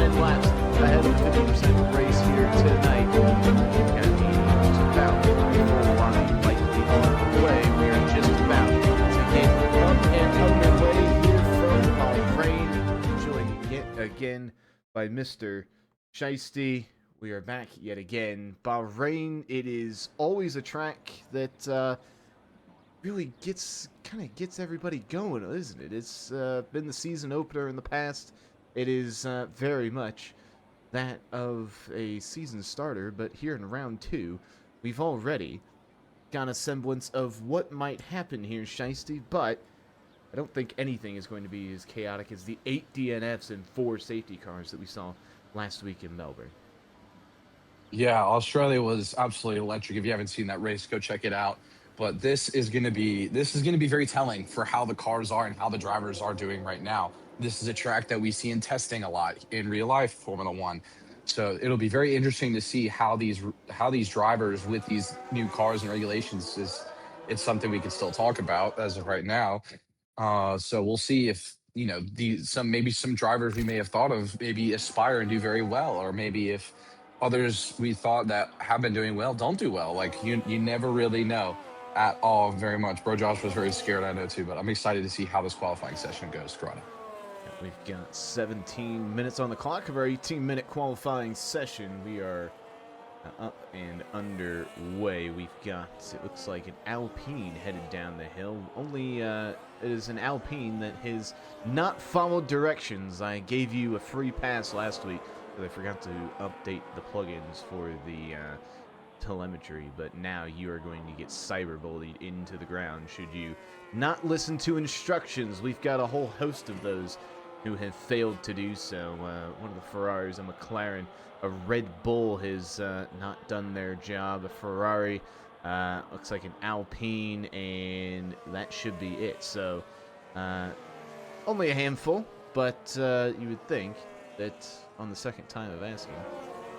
10 laps ahead of the 50% race here tonight. Got just about full line likely on the way. We are just about to get up and underway here from Bahrain. Joined yet again by Mr. Shiesty. We are back yet again. Bahrain, it is always a track that really gets everybody going, isn't it? It's been the season opener in the past. It is very much that of a season starter, but here in round 2, we've already got a semblance of what might happen here, Shiesty, but I don't think anything is going to be as chaotic as the 8 DNFs and 4 safety cars that we saw last week in Melbourne. Yeah, Australia was absolutely electric. If you haven't seen that race, go check it out. But this is gonna be very telling for how the cars are and how the drivers are doing right now. This is a track that we see in testing a lot in real life Formula One. So it'll be very interesting to see how these drivers with these new cars and regulations is it's something we can still talk about as of right now. So we'll see if maybe some drivers we may have thought of maybe aspire and do very well, or maybe if others we thought that have been doing well don't do well. Like you never really know at all very much. Bro Josh was very scared, I know too, but I'm excited to see how this qualifying session goes, Corrado. We've got 17 minutes on the clock of our 18-minute qualifying session. We are up and underway. We've got, it looks like, an Alpine headed down the hill. Only it is an Alpine that has not followed directions. I gave you a free pass last week because I forgot to update the plugins for the telemetry, but now you are going to get cyberbullied into the ground should you not listen to instructions. We've got a whole host of those who have failed to do so. One of the Ferraris, a McLaren, a Red Bull has not done their job. A Ferrari looks like an Alpine, and that should be it. So only a handful, but you would think that on the second time of asking,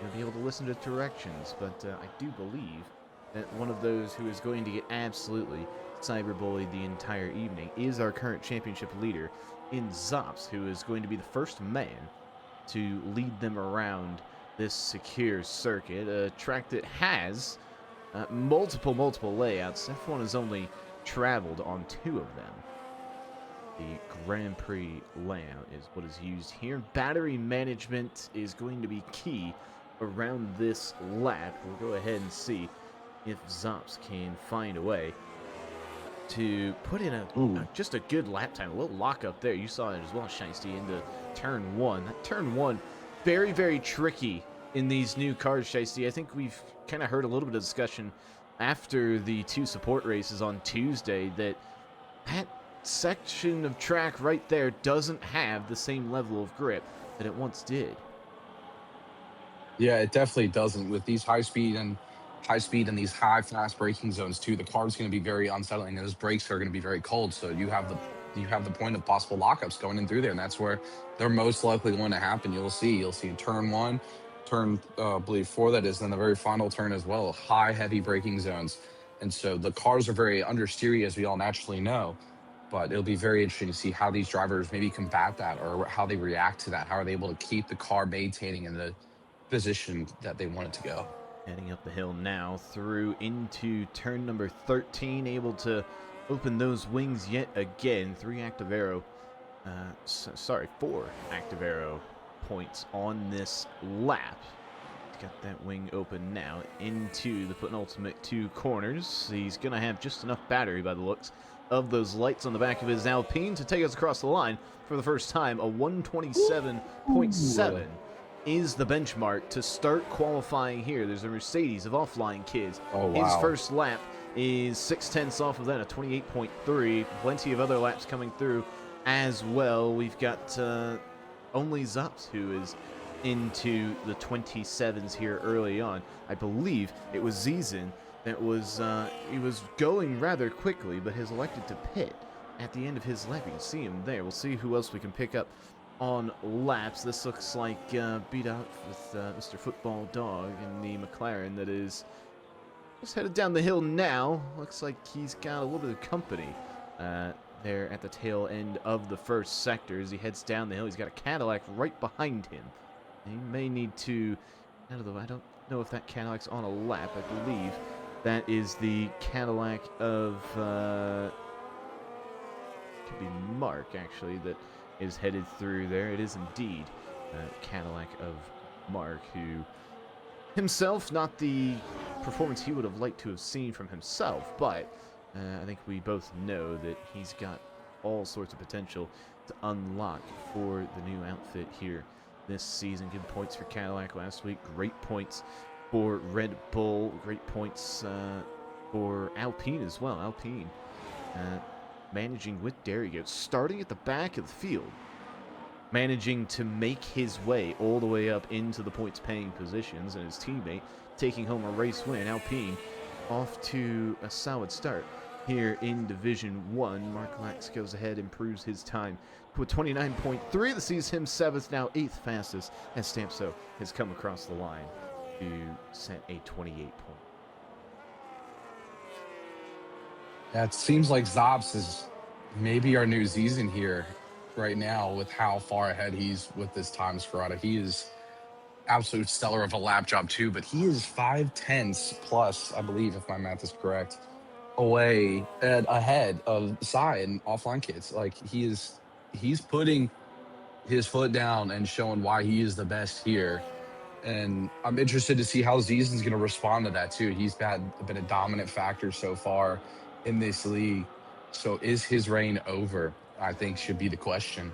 you'll be able to listen to directions. But I do believe that one of those who is going to get absolutely cyberbullied the entire evening is our current championship leader in Zops, who is going to be the first man to lead them around this secure circuit, a track that has multiple layouts. F1 has only traveled on 2 of them. The Grand Prix layout is what is used here. Battery management is going to be key around this lap. We'll go ahead and see if Zops can find a way to put in just a good lap time. A little lockup there. You saw it as well, Shiesty, into turn 1. That turn 1, very, very tricky in these new cars, Shiesty. I think we've kind of heard a little bit of discussion after the 2 support races on Tuesday that section of track right there doesn't have the same level of grip that it once did. Yeah, it definitely doesn't with these high speed and these high fast braking zones too. The car's going to be very unsettling, and those brakes are going to be very cold. So you have the point of possible lockups going in through there, and that's where they're most likely going to happen. You'll see turn 1, turn I believe 4, that is, then the very final turn as well. High heavy braking zones, and so the cars are very understeery, as we all naturally know. But it'll be very interesting to see how these drivers maybe combat that, or how they react to that. How are they able to keep the car maintaining in the position that they want it to go? Heading up the hill now through into turn number 13, able to open those wings yet again. 4 active arrow points on this lap. Got that wing open now into the penultimate 2 corners. He's going to have just enough battery by the looks of those lights on the back of his Alpine to take us across the line for the first time. A 127.7 is the benchmark to start qualifying here. There's a Mercedes of offline kids. Oh, wow. His first lap is 6/10 off of that, a 28.3. Plenty of other laps coming through as well. We've got only Zops who is into the 27s here early on. I believe it was Zizin that was he was going rather quickly, but has elected to pit at the end of his lap. You can see him there. We'll see who else we can pick up on laps. This looks like beat out with Mr. Football Dog in the McLaren that is just headed down the hill now. Looks like he's got a little bit of company there at the tail end of the first sector as he heads down the hill. He's got a Cadillac right behind him He may need to, out of the way, I don't know if that Cadillac's on a lap. I believe that is the Cadillac of, could be Mark, actually, that is headed through there. It is indeed Cadillac of Mark, who himself, not the performance he would have liked to have seen from himself, but I think we both know that he's got all sorts of potential to unlock for the new outfit here this season. Good points for Cadillac last week. Great points for Red Bull. Great points for Alpine as well. Alpine managing with Derrigo, starting at the back of the field, managing to make his way all the way up into the points-paying positions, and his teammate taking home a race win. Alpine off to a solid start here in Division 1. Mark Lax goes ahead, improves his time to a 29.3. This sees him 7th, now 8th fastest, as Stampso has come across the line to set a 28 point. Yeah, it seems like Zops is maybe our new season here right now with how far ahead he's with this time Scarada. He is absolute stellar of a lap job too, but he is 5/10 plus, I believe, if my math is correct, away and ahead of Sai and offline kids. Like he's putting his foot down and showing why he is the best here. And I'm interested to see how Zeeson's going to respond to that too. He's been a dominant factor so far in this league. So is his reign over? I think should be the question.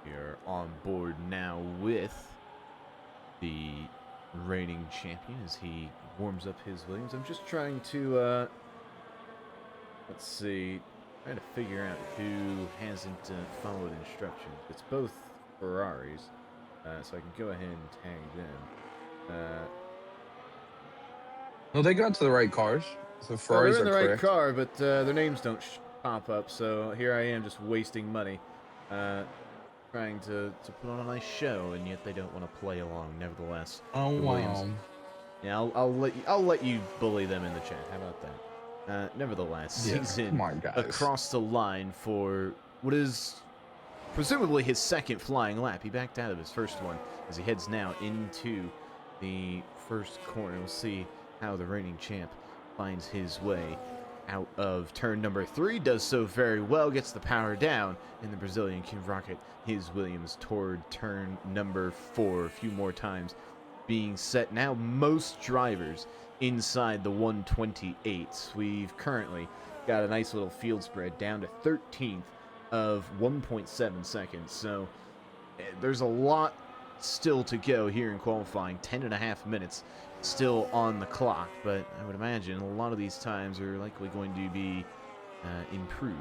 We are on board now with the reigning champion as he warms up his Williams. I'm just trying to, let's see, trying to figure out who hasn't followed instructions. It's both Ferraris, so I can go ahead and tag them. No, they got to the right cars. So Ferraris they're in the are right correct. car, but their names don't pop up, so here I am just wasting money. Trying to put on a nice show, and yet they don't want to play along. Nevertheless, Oh the Williams. wow. Yeah, I'll let you bully them in the chat. How about that? Nevertheless, Yeah, he's in come on, guys. across the line for what is presumably his second flying lap. He backed out of his first one as he heads now into the first corner. We'll see how the reigning champ finds his way out of turn number 3, does so very well, gets the power down, and the Brazilian can rocket his Williams toward turn number 4 a few more times being set. Now most drivers inside the 128s. We've currently got a nice little field spread down to 13th of 1.7 seconds, so there's a lot still to go here in qualifying. 10.5 minutes still on the clock, but I would imagine a lot of these times are likely going to be improved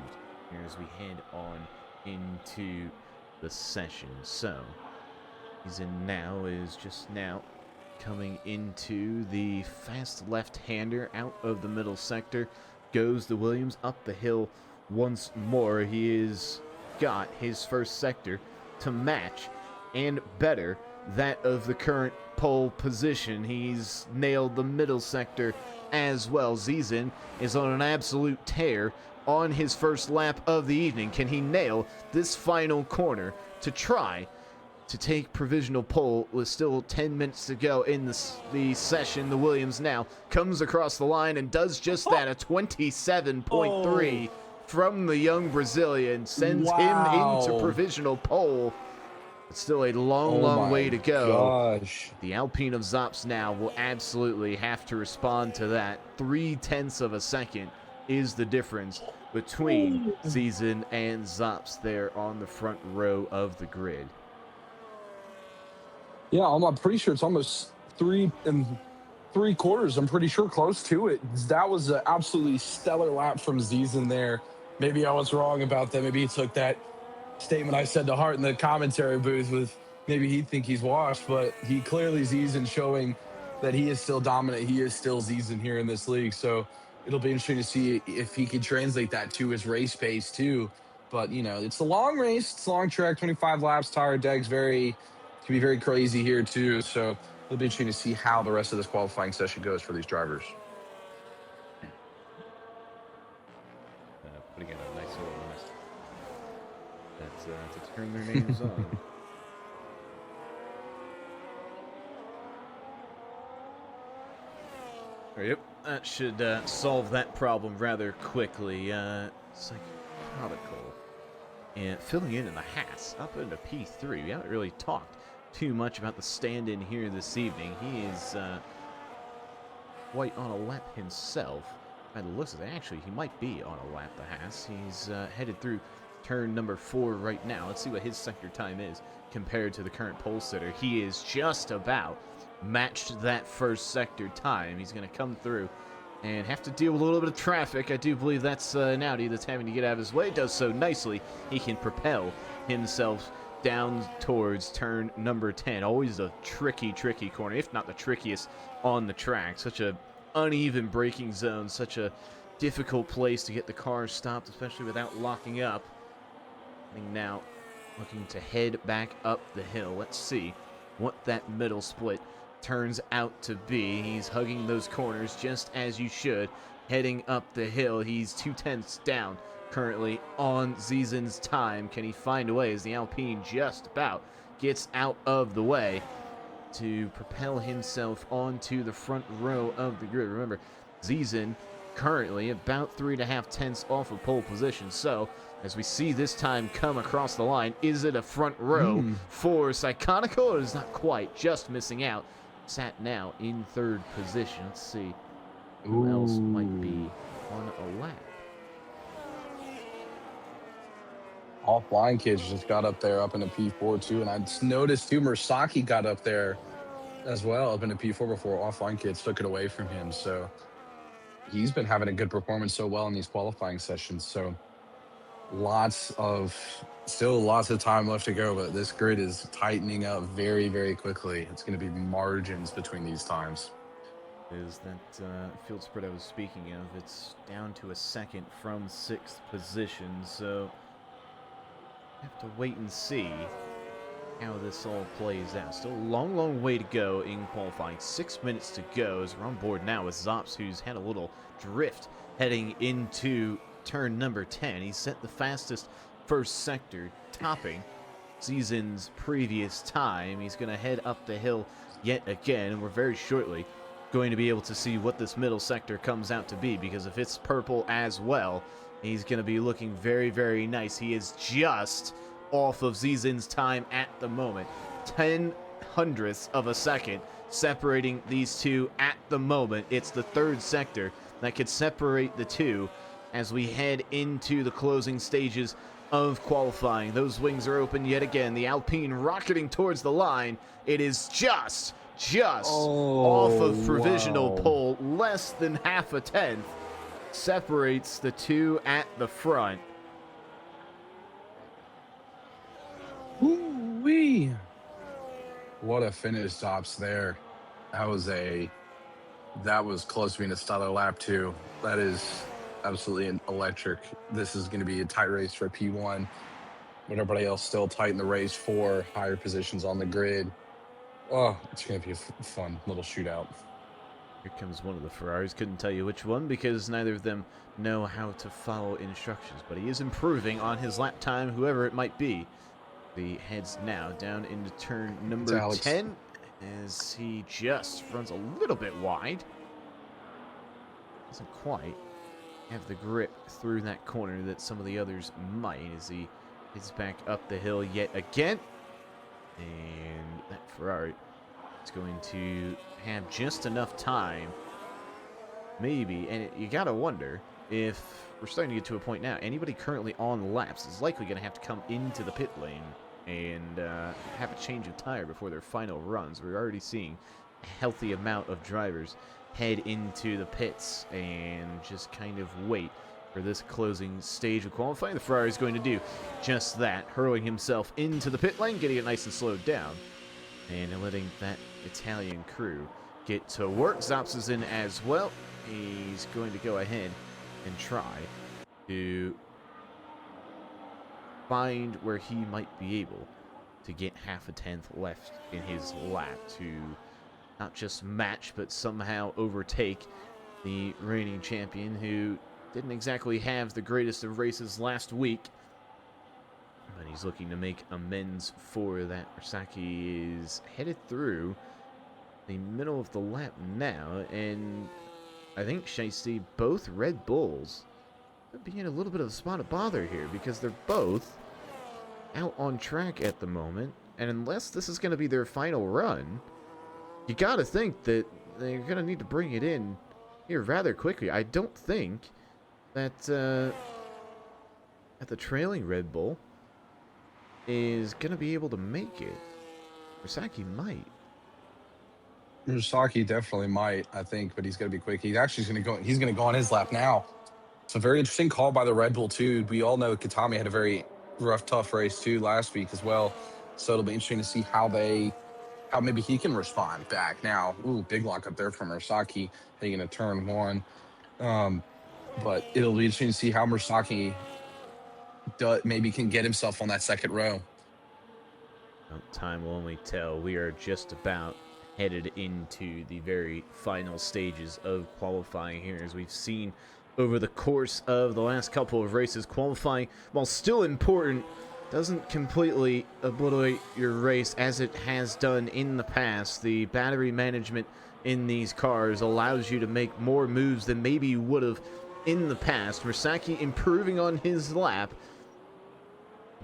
here as we head on into the session. So he's in now, is just now coming into the fast left-hander out of the middle sector. Goes the Williams up the hill once more. He has got his first sector to match and better that of the current pole position. He's nailed the middle sector as well. Zizin is on an absolute tear on his first lap of the evening. Can he nail this final corner to try to take provisional pole with still 10 minutes to go in the session? The Williams now comes across the line and does just that. A 27.3 from the young Brazilian sends him into provisional pole. It's still a long way to go. Gosh. The Alpine of Zops now will absolutely have to respond to that. 0.3 of a second is the difference between Zizin and Zops there on the front row of the grid. Yeah, I'm pretty sure it's almost 3 3/4. I'm pretty sure close to it. That was an absolutely stellar lap from Zizin there. Maybe I was wrong about that. Maybe he took that statement I said to heart in the commentary booth with maybe he'd think he's washed, but he clearly Zizin showing that he is still dominant. He is still Zizin here in this league. So it'll be interesting to see if he can translate that to his race pace too. But, you know, it's a long race. It's a long track, 25 laps, tire deck's can be very crazy here too. So it'll be interesting to see how the rest of this qualifying session goes for these drivers. Putting in a nice little list to turn their names on. Yep, that should solve that problem rather quickly. Psychotical. And filling in the Haas up into P3. We haven't really talked too much about the stand-in here this evening. He is quite on a lap himself. By the looks of it, actually, he might be on a lap, the Haas. He's headed through turn number 4 right now. Let's see what his sector time is compared to the current pole sitter. He is just about matched that first sector time. He's going to come through and have to deal with a little bit of traffic. I do believe that's an Audi that's having to get out of his way. Does so nicely. He can propel himself down towards turn number 10. Always a tricky corner, if not the trickiest on the track. Such a uneven braking zone, such a difficult place to get the car stopped, especially without locking up. And now looking to head back up the hill. Let's see what that middle split turns out to be. He's hugging those corners just as you should. Heading up the hill, he's 2/10 down currently on Zizen's time. Can he find a way as the Alpine just about gets out of the way to propel himself onto the front row of the grid? Remember, Zizen currently about 3.5 tenths off of pole position. So, as we see this time come across the line, is it a front row for Psychotical? It is not quite, just missing out. Sat now in 3rd position. Let's see who else might be on a lap. Offline kids just got up there up in a P4 too, and I just noticed too Mursaki got up there as well up in a P4 before offline kids took it away from him. So he's been having a good performance so well in these qualifying sessions. So still lots of time left to go, but this grid is tightening up very, very quickly. It's going to be margins between these times. Is that field spread I was speaking of? It's down to a second from 6th position, so have to wait and see how this all plays out. Still a long way to go in qualifying. 6 minutes to go as we're on board now with Zops, who's had a little drift heading into turn number 10. He set the fastest first sector, topping Zizen's previous time. He's going to head up the hill yet again, and we're very shortly going to be able to see what this middle sector comes out to be, because if it's purple as well, he's going to be looking very, very nice. He is just off of Zizen's time at the moment. 10 hundredths of a second separating these two at the moment. It's the 3rd sector that could separate the two as we head into the closing stages of qualifying. Those wings are open yet again. The Alpine rocketing towards the line. It is just off of provisional pole. Less than half a tenth separates the two at the front. Ooh-wee. What a finish, stops there. That was close to being a stellar lap too. That is absolutely electric. This is going to be a tight race for P1, but everybody else still tight in the race for higher positions on the grid. Oh, it's going to be a fun little shootout. Here comes one of the Ferraris. Couldn't tell you which one because neither of them know how to follow instructions, but he is improving on his lap time, whoever it might be. He heads now down into turn number 10 as he just runs a little bit wide. Doesn't quite have the grip through that corner that some of the others might as he heads back up the hill yet again. And that Ferrari is going to have just enough time, maybe, and you gotta wonder if we're starting to get to a point now. Anybody currently on laps is likely going to have to come into the pit lane and have a change of tire before their final runs. We're already seeing a healthy amount of drivers head into the pits and just kind of wait for this closing stage of qualifying. The Ferrari is going to do just that, hurling himself into the pit lane, getting it nice and slowed down, and letting that Italian crew get to work. Zops is in as well. He's going to go ahead and try to find where he might be able to get half a tenth left in his lap to not just match, but somehow overtake the reigning champion, who didn't exactly have the greatest of races last week. But he's looking to make amends for that. Saki is headed through the middle of the lap now, and I think, Shiesty, both Red Bulls are being a little bit of a spot of bother here because they're both out on track at the moment. And unless this is going to be their final run, you got to think that they're going to need to bring it in here rather quickly. I don't think that the trailing Red Bull is going to be able to make it. Rasaki might. Saki definitely might, I think, but he's going to be quick. He's actually going to go. He's going to go on his lap now. It's a very interesting call by the Red Bull too. We all know Katami had a very rough, tough race too last week as well. So it'll be interesting to see how maybe he can respond back now. Ooh, big lock up there from Saki heading into turn one. But it'll be interesting to see how Murasaki maybe can get himself on that second row. Well, time will only tell. We are just about headed into the very final stages of qualifying here. As we've seen over the course of the last couple of races, qualifying, while still important, doesn't completely obliterate your race as it has done in the past. The battery management in these cars allows you to make more moves than maybe you would have in the past. Murasaki improving on his lap.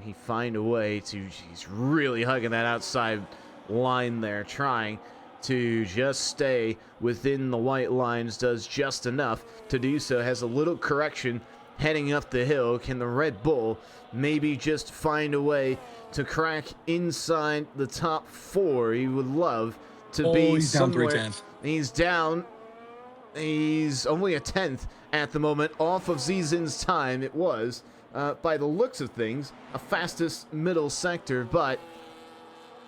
He find a way to, he's really hugging that outside line there, trying to just stay within the white lines, does just enough to do so, has a little correction heading up the hill. Can the Red Bull maybe just find a way to crack inside the top four? He would love to be he's somewhere. Down 3/10. He's down. He's only a 10th at the moment off of Zizin's time. It was, by the looks of things, a fastest middle sector, but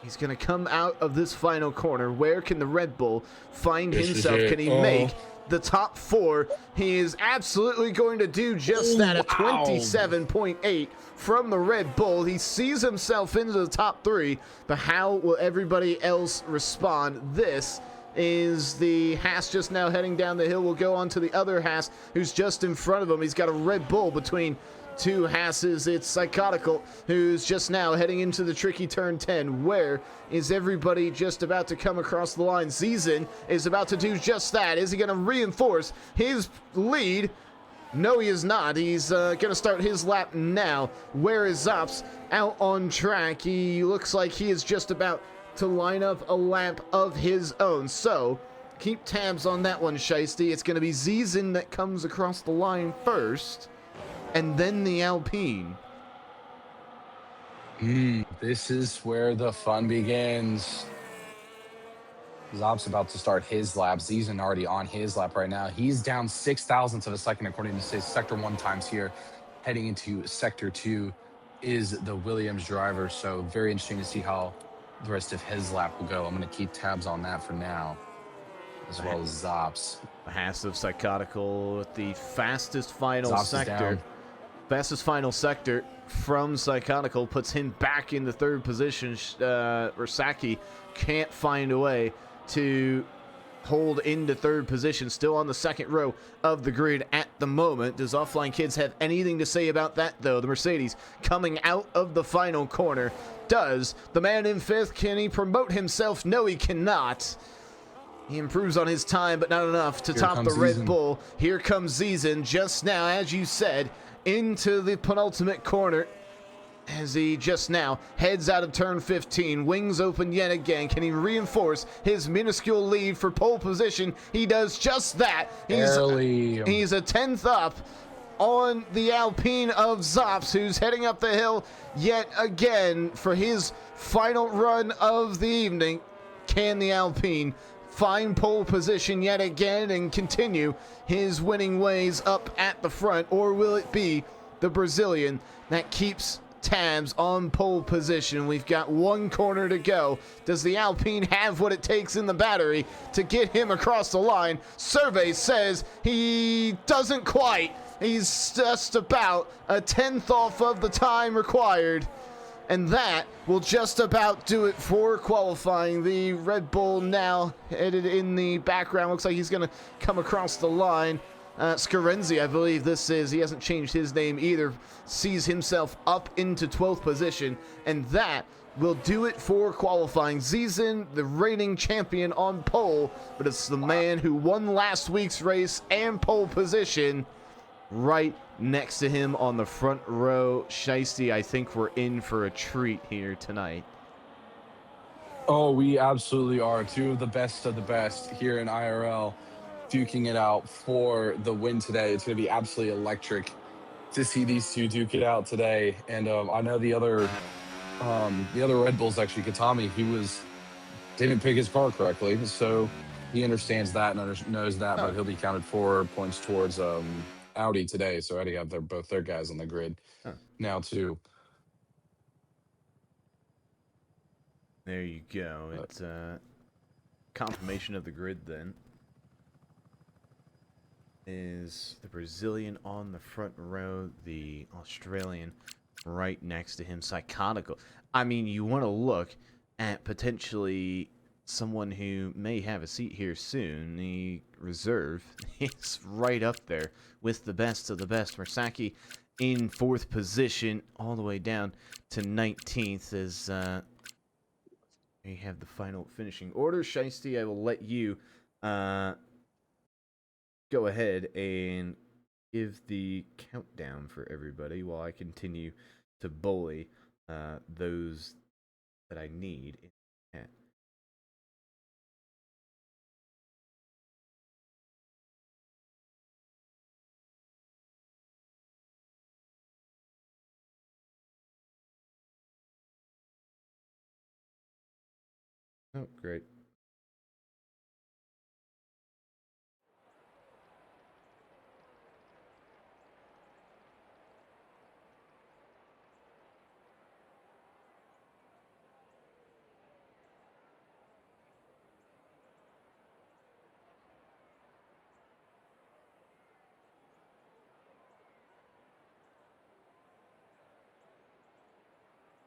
he's going to come out of this final corner. Where can the Red Bull find himself? Can he make the top four? He is absolutely going to do just that. A 27.8 from the Red Bull. He sees himself into the top three, but how will everybody else respond? This is the Haas just now heading down the hill. We'll go on to the other Haas who's just in front of him. He's got a Red Bull between two Haas's. It's Psychotical who's just now heading into the tricky turn 10. Where is everybody just about to come across the line? Zizin is about to do just that. Is he going to reinforce his lead? No, he is not. He's going to start his lap now. Where is Zops? Out on track. He looks like he is just about to line up a lap of his own. So keep tabs on that one, Shiesty. It's going to be Zizin that comes across the line first, and then the Alpine. This is where the fun begins. Zop's about to start his lap. Zizin already on his lap right now. He's down 6 thousandths of a second according to his sector 1 times here. Heading into sector 2 is the Williams driver. So very interesting to see how the rest of his lap will go. I'm going to keep tabs on that for now, as well as Zops. The Haas of Psychotical with the fastest final Zops sector. Fastest final sector from Psychotical puts him back in the third position. Rasaki can't find a way to hold into third position, still on the second row of the grid at the moment. Does Offline Kids have anything to say about that, though? The Mercedes coming out of the final corner. Does the man in fifth, can he promote himself? No, he cannot. He improves on his time, but not enough to top the Red Bull. Here comes Zizin just now, as you said, into the penultimate corner, as he just now heads out of turn 15. Wings open yet again. Can he reinforce his minuscule lead for pole position? He does just that. He's a 10th up on the Alpine of Zops, who's heading up the hill yet again for his final run of the evening. Can the Alpine find pole position yet again and continue his winning ways up at the front, or will it be the Brazilian that keeps tabs on pole position? We've got one corner to go. Does the Alpine have what it takes in the battery to get him across the line? Survey says he doesn't quite. He's just about a 10th off of the time required, and that will just about do it for qualifying. The Red Bull now headed in the background. Looks like he's going to come across the line. Scarenzi, I believe this is, he hasn't changed his name either, sees himself up into 12th position, and that will do it for qualifying. Zizin, the reigning champion, on pole, but it's the man who won last week's race and pole position right next to him on the front row. Shiesty, I think we're in for a treat here tonight. Oh, we absolutely are. Two of the best here in IRL duking it out for the win today. It's going to be absolutely electric to see these two duke it out today. And I know the other Red Bulls, actually, Katami, didn't pick his car correctly, so he understands that and knows that, but he'll be counted 4 points towards Audi today. So Audi have both their guys on the grid now too. There you go. It's confirmation of the grid then. Is the Brazilian on the front row, the Australian right next to him, Psychotical. I mean, you want to look at potentially someone who may have a seat here soon. The reserve is right up there with the best of the best. Meraki in 4th position, all the way down to 19th as we have the final finishing order. Shiesty, I will let you go ahead and give the countdown for everybody while I continue to bully those that I need. Oh, great.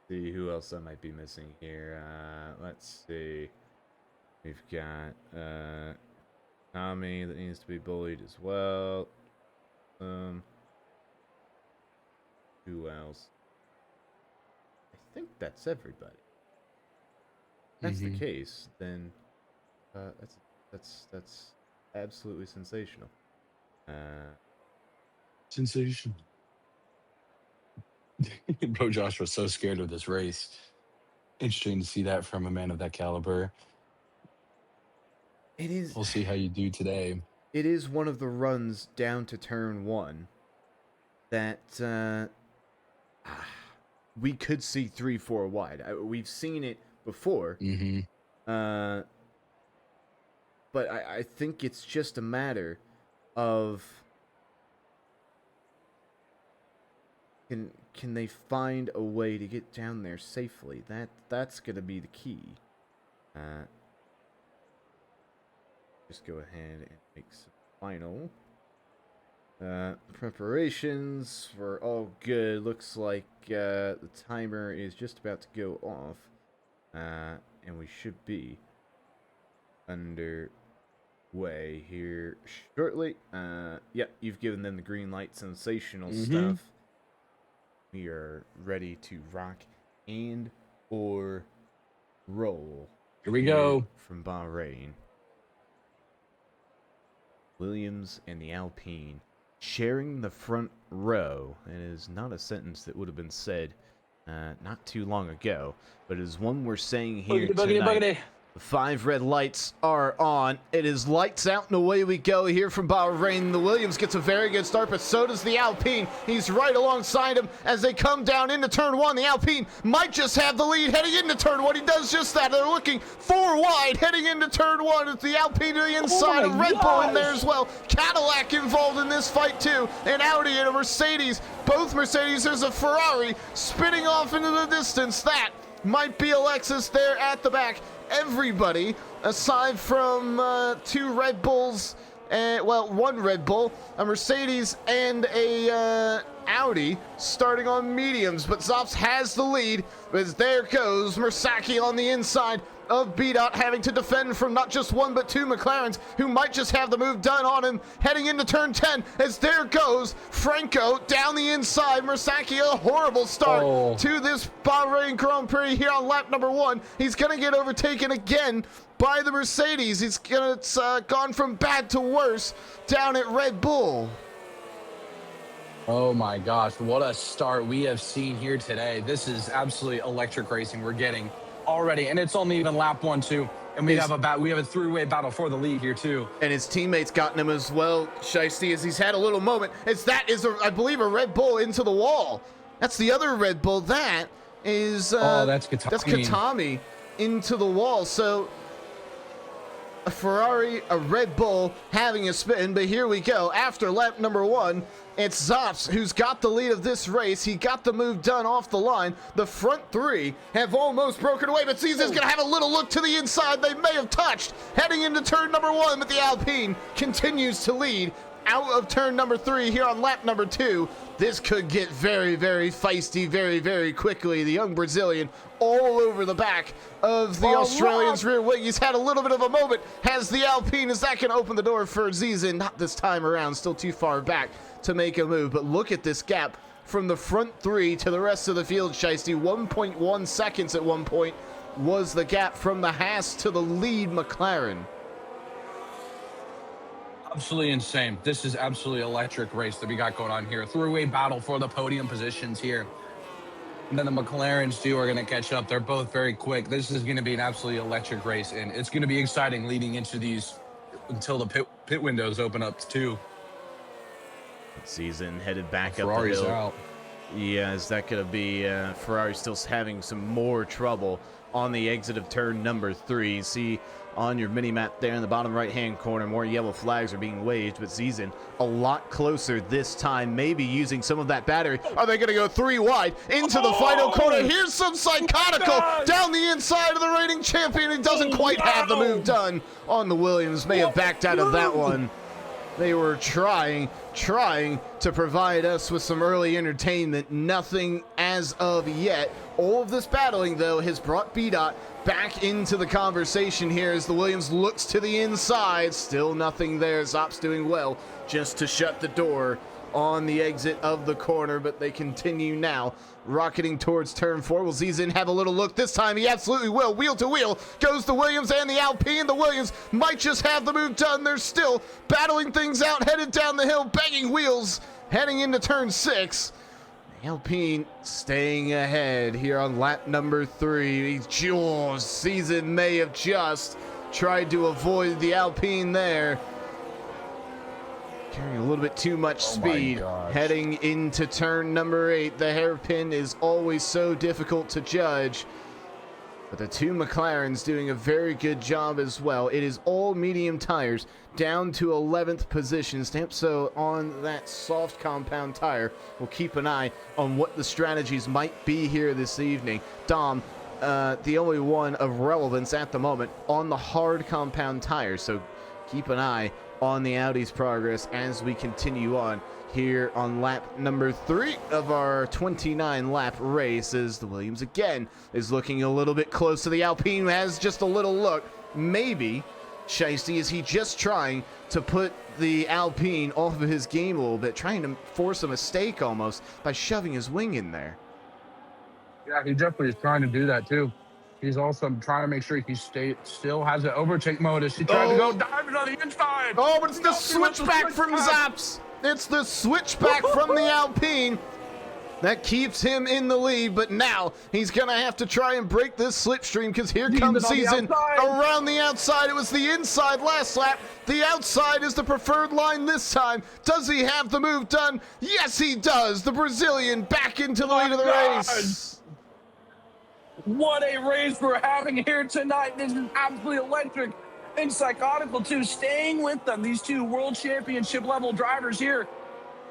See who else I might be missing here. Let's see. We've got Tommy that needs to be bullied as well. Who else? I think that's everybody. If that's the case, then that's absolutely sensational. Sensational. Bro, Josh was so scared of this race. Interesting to see that from a man of that caliber. It is. We'll see how you do today. It is one of the runs down to turn 1 that we could see 3-4 wide. We've seen it before. But I think it's just a matter of can they find a way to get down there safely? That's gonna be the key. Just go ahead and make some final preparations. We're all good. Looks like the timer is just about to go off, and we should be underway here shortly. Yeah, you've given them the green light. Sensational stuff. We are ready to rock and or roll. Here we go. From Bahrain. Williams and the Alpine sharing the front row. It is not a sentence that would have been said not too long ago, but it is one we're saying here tonight. The 5 red lights are on. It is lights out and away we go here from Bahrain. The Williams gets a very good start, but so does the Alpine. He's right alongside him as they come down into turn 1. The Alpine might just have the lead heading into turn 1. He does just that. They're looking 4 wide heading into turn 1. It's the Alpine to the inside. A Red Bull in there as well. Cadillac involved in this fight too. An Audi and a Mercedes. Both Mercedes. There's a Ferrari spinning off into the distance. That might be a Lexus there at the back. Everybody, aside from 2 Red Bulls, well, 1 Red Bull, a Mercedes, and a Audi, starting on mediums. But Zops has the lead, as there goes Meraki on the inside, of B-Dot having to defend from not just one but two McLarens who might just have the move done on him heading into turn 10 as there goes Franco down the inside. Mersakia, a horrible start to this Bahrain Grand Prix here on lap number 1. He's going to get overtaken again by the Mercedes. It's gone from bad to worse down at Red Bull. Oh my gosh, what a start we have seen here today. This is absolutely electric racing we're getting already, and it's only even lap 1 too, and we have a three-way battle for the lead here too. And his teammates gotten him as well, Shiesty, as he's had a little moment. I believe a Red Bull into the wall. That's the other Red Bull. That is that's Katami. That's Katami into the wall. So a Ferrari, a Red Bull having a spin, but here we go. After lap number 1, it's Zops who's got the lead of this race. He got the move done off the line. The front 3 have almost broken away, but Caesar's going to have a little look to the inside. They may have touched heading into turn number 1, but the Alpine continues to lead out of turn number 3 here on lap number 2. This could get very, very feisty very, very quickly. The young Brazilian all over the back of the Australian's rear wing. He's had a little bit of a moment. Has the Alpine. Is that going to open the door for Zizin? Not this time around. Still too far back to make a move. But look at this gap from the front 3 to the rest of the field, Shiesty. 1.1 seconds at one point was the gap from the Haas to the lead McLaren. Absolutely insane. This is absolutely electric race that we got going on here. Three-way battle for the podium positions here. And then the McLarens too are going to catch up. They're both very quick. This is going to be an absolutely electric race, and it's going to be exciting leading into these until the pit windows open up too. Season headed back Ferrari's up the hill. Out. Yeah, is that going to be Ferrari still having some more trouble on the exit of turn number 3? See on your mini map there in the bottom right hand corner, more yellow flags are being waved, but Zizin a lot closer this time, maybe using some of that battery. Are they going to go 3 wide into the final corner? Here's some psychotical down the inside of the reigning champion. He doesn't quite have the move done on the Williams. May have backed out of that one. They were trying to provide us with some early entertainment. Nothing as of yet. All of this battling, though, has brought B-Dot back into the conversation here as the Williams looks to the inside. Still nothing there. Zop's doing well just to shut the door on the exit of the corner, but they continue now rocketing towards turn 4. Will Zizin have a little look this time? He absolutely will. Wheel to wheel goes the Williams and the Alpine. The Williams might just have the move done. They're still battling things out, headed down the hill, banging wheels, heading into turn 6. The Alpine staying ahead here on lap number 3. Zizin may have just tried to avoid the Alpine there. Carrying a little bit too much speed heading into turn number 8. The hairpin is always so difficult to judge, but the two McLarens doing a very good job as well. It is all medium tires down to 11th position. So on that soft compound tire, we'll keep an eye on what the strategies might be here this evening. Dom, the only one of relevance at the moment on the hard compound tire, so keep an eye on the Audi's progress as we continue on here on lap number 3 of our 29 lap race, as the Williams again is looking a little bit close to the Alpine, has just a little look. Maybe, Shiesty, is he just trying to put the Alpine off of his game a little bit, trying to force a mistake almost by shoving his wing in there? Yeah, he definitely is trying to do that too. He's also trying to make sure he still has an overtake mode as he tried to go diving on the inside. Oh, but it's the switchback from Zaps. It's the switchback from the Alpine that keeps him in the lead, but now he's going to have to try and break this slipstream because here comes Zizin around the outside. It was the inside last lap. The outside is the preferred line this time. Does he have the move done? Yes, he does. The Brazilian back into the lead of the race. What a race we're having here tonight. This is absolutely electric and psychotical too. Staying with them, these two world championship level drivers here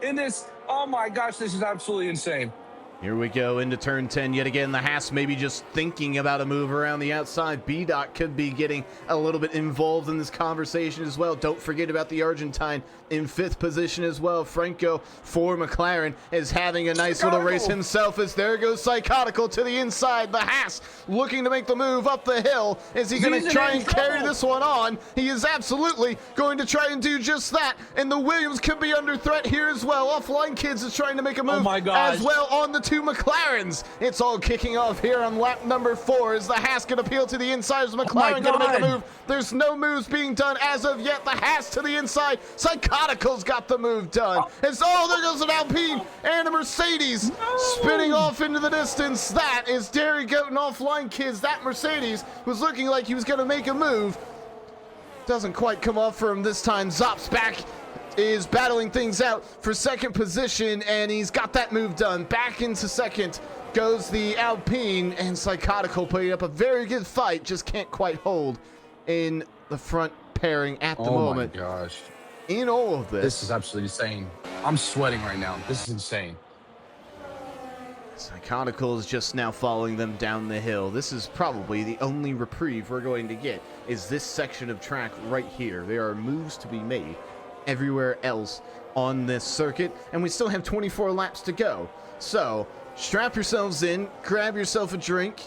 in this. Oh my gosh, this is absolutely insane. Here we go into turn 10 yet again. The Haas maybe just thinking about a move around the outside. B-Dot could be getting a little bit involved in this conversation as well. Don't forget about the Argentine in 5th position as well. Franco for McLaren is having a nice little race himself as there goes Psychotical to the inside. The Haas looking to make the move up the hill. Is he going to try and carry this one on? He is absolutely going to try and do just that. And the Williams could be under threat here as well. Offline Kids is trying to make a move as well on the 2 McLarens. It's all kicking off here on lap number 4 as the Haas can appeal to the inside. Is McLaren going to make a move? There's no moves being done as of yet. The Haas to the inside. Psychotical's got the move done. There goes an Alpine and a Mercedes spinning off into the distance. That is Dairy Goat and Offline Kids. That Mercedes was looking like he was going to make a move. Doesn't quite come off for him this time. Zop's back is battling things out for 2nd position, and he's got that move done. Back into 2nd goes the Alpine, and Psychotical putting up a very good fight, just can't quite hold in the front pairing at the moment. Oh my gosh. In all of This is absolutely insane. I'm sweating right now. This is insane. Psychotical is just now following them down the hill. This is probably the only reprieve we're going to get, is this section of track right here. There are moves to be made everywhere else on this circuit, and we still have 24 laps to go. So strap yourselves in, grab yourself a drink,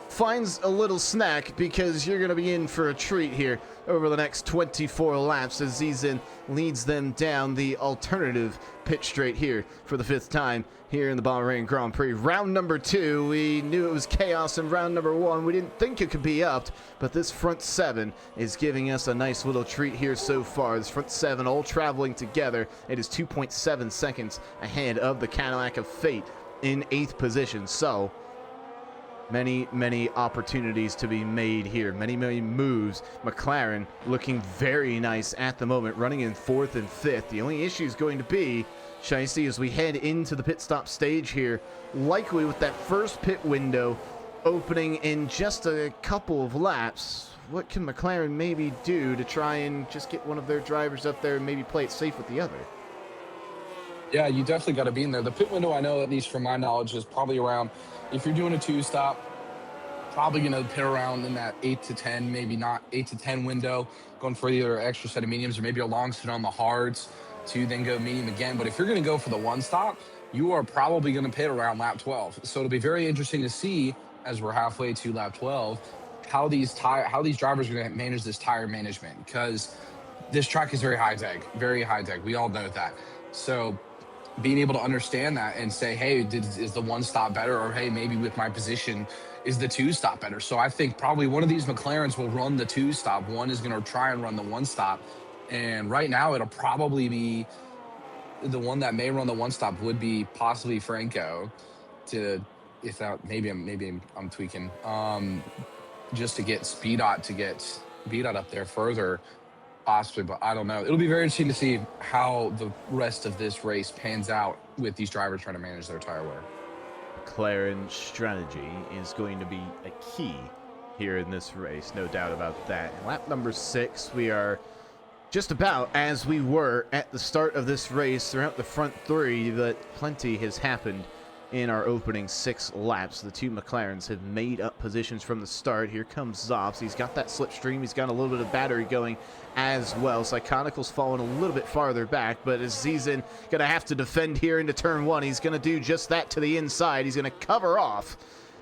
find a little snack, because you're going to be in for a treat here over the next 24 laps as Zizin leads them down the alternative pit straight here for the 5th time here in the Bahrain Grand Prix. Round number 2, we knew it was chaos in round number 1. We didn't think it could be upped, but this front 7 is giving us a nice little treat here so far. This front 7 all traveling together. It is 2.7 seconds ahead of the Cadillac of Fate in 8th position. So many opportunities to be made here. Many moves. McLaren looking very nice at the moment, running in 4th and 5th. The only issue is going to be, Shiesty, as we head into the pit stop stage here, likely with that first pit window opening in just a couple of laps, what can McLaren maybe do to try and just get one of their drivers up there and maybe play it safe with the other? Yeah, you definitely got to be in there. The pit window, I know, at least from my knowledge, is probably around, if you're doing a 2-stop, probably going to pit around in that 8 to 10, maybe not 8 to 10 window, going for either an extra set of mediums or maybe a long sit on the hards to then go medium again. But if you're going to go for the 1-stop, you are probably going to pit around lap 12. So it'll be very interesting to see, as we're halfway to lap 12, how these drivers are going to manage this tire management, because this track is very high tech. We all know that. So being able to understand that and say, hey, is the 1-stop better? Or, hey, maybe with my position, is the 2-stop better? So I think probably one of these McLarens will run the 2-stop. One is going to try and run the 1-stop. And right now it'll probably be the one that may run the 1-stop would be possibly Franco, maybe I'm tweaking, just to get B-Dot up there further, possibly, but I don't know. It'll be very interesting to see how the rest of this race pans out with these drivers trying to manage their tire wear. McLaren's strategy is going to be a key here in this race, no doubt about that. Lap number 6, we are just about as we were at the start of this race throughout the front 3, but plenty has happened in our opening 6 laps. The 2 McLarens have made up positions from the start. Here comes Zops. He's got that slipstream. He's got a little bit of battery going as well. Psychotical's falling a little bit farther back, but as Zizin going to have to defend here into turn 1, he's going to do just that to the inside. He's going to cover off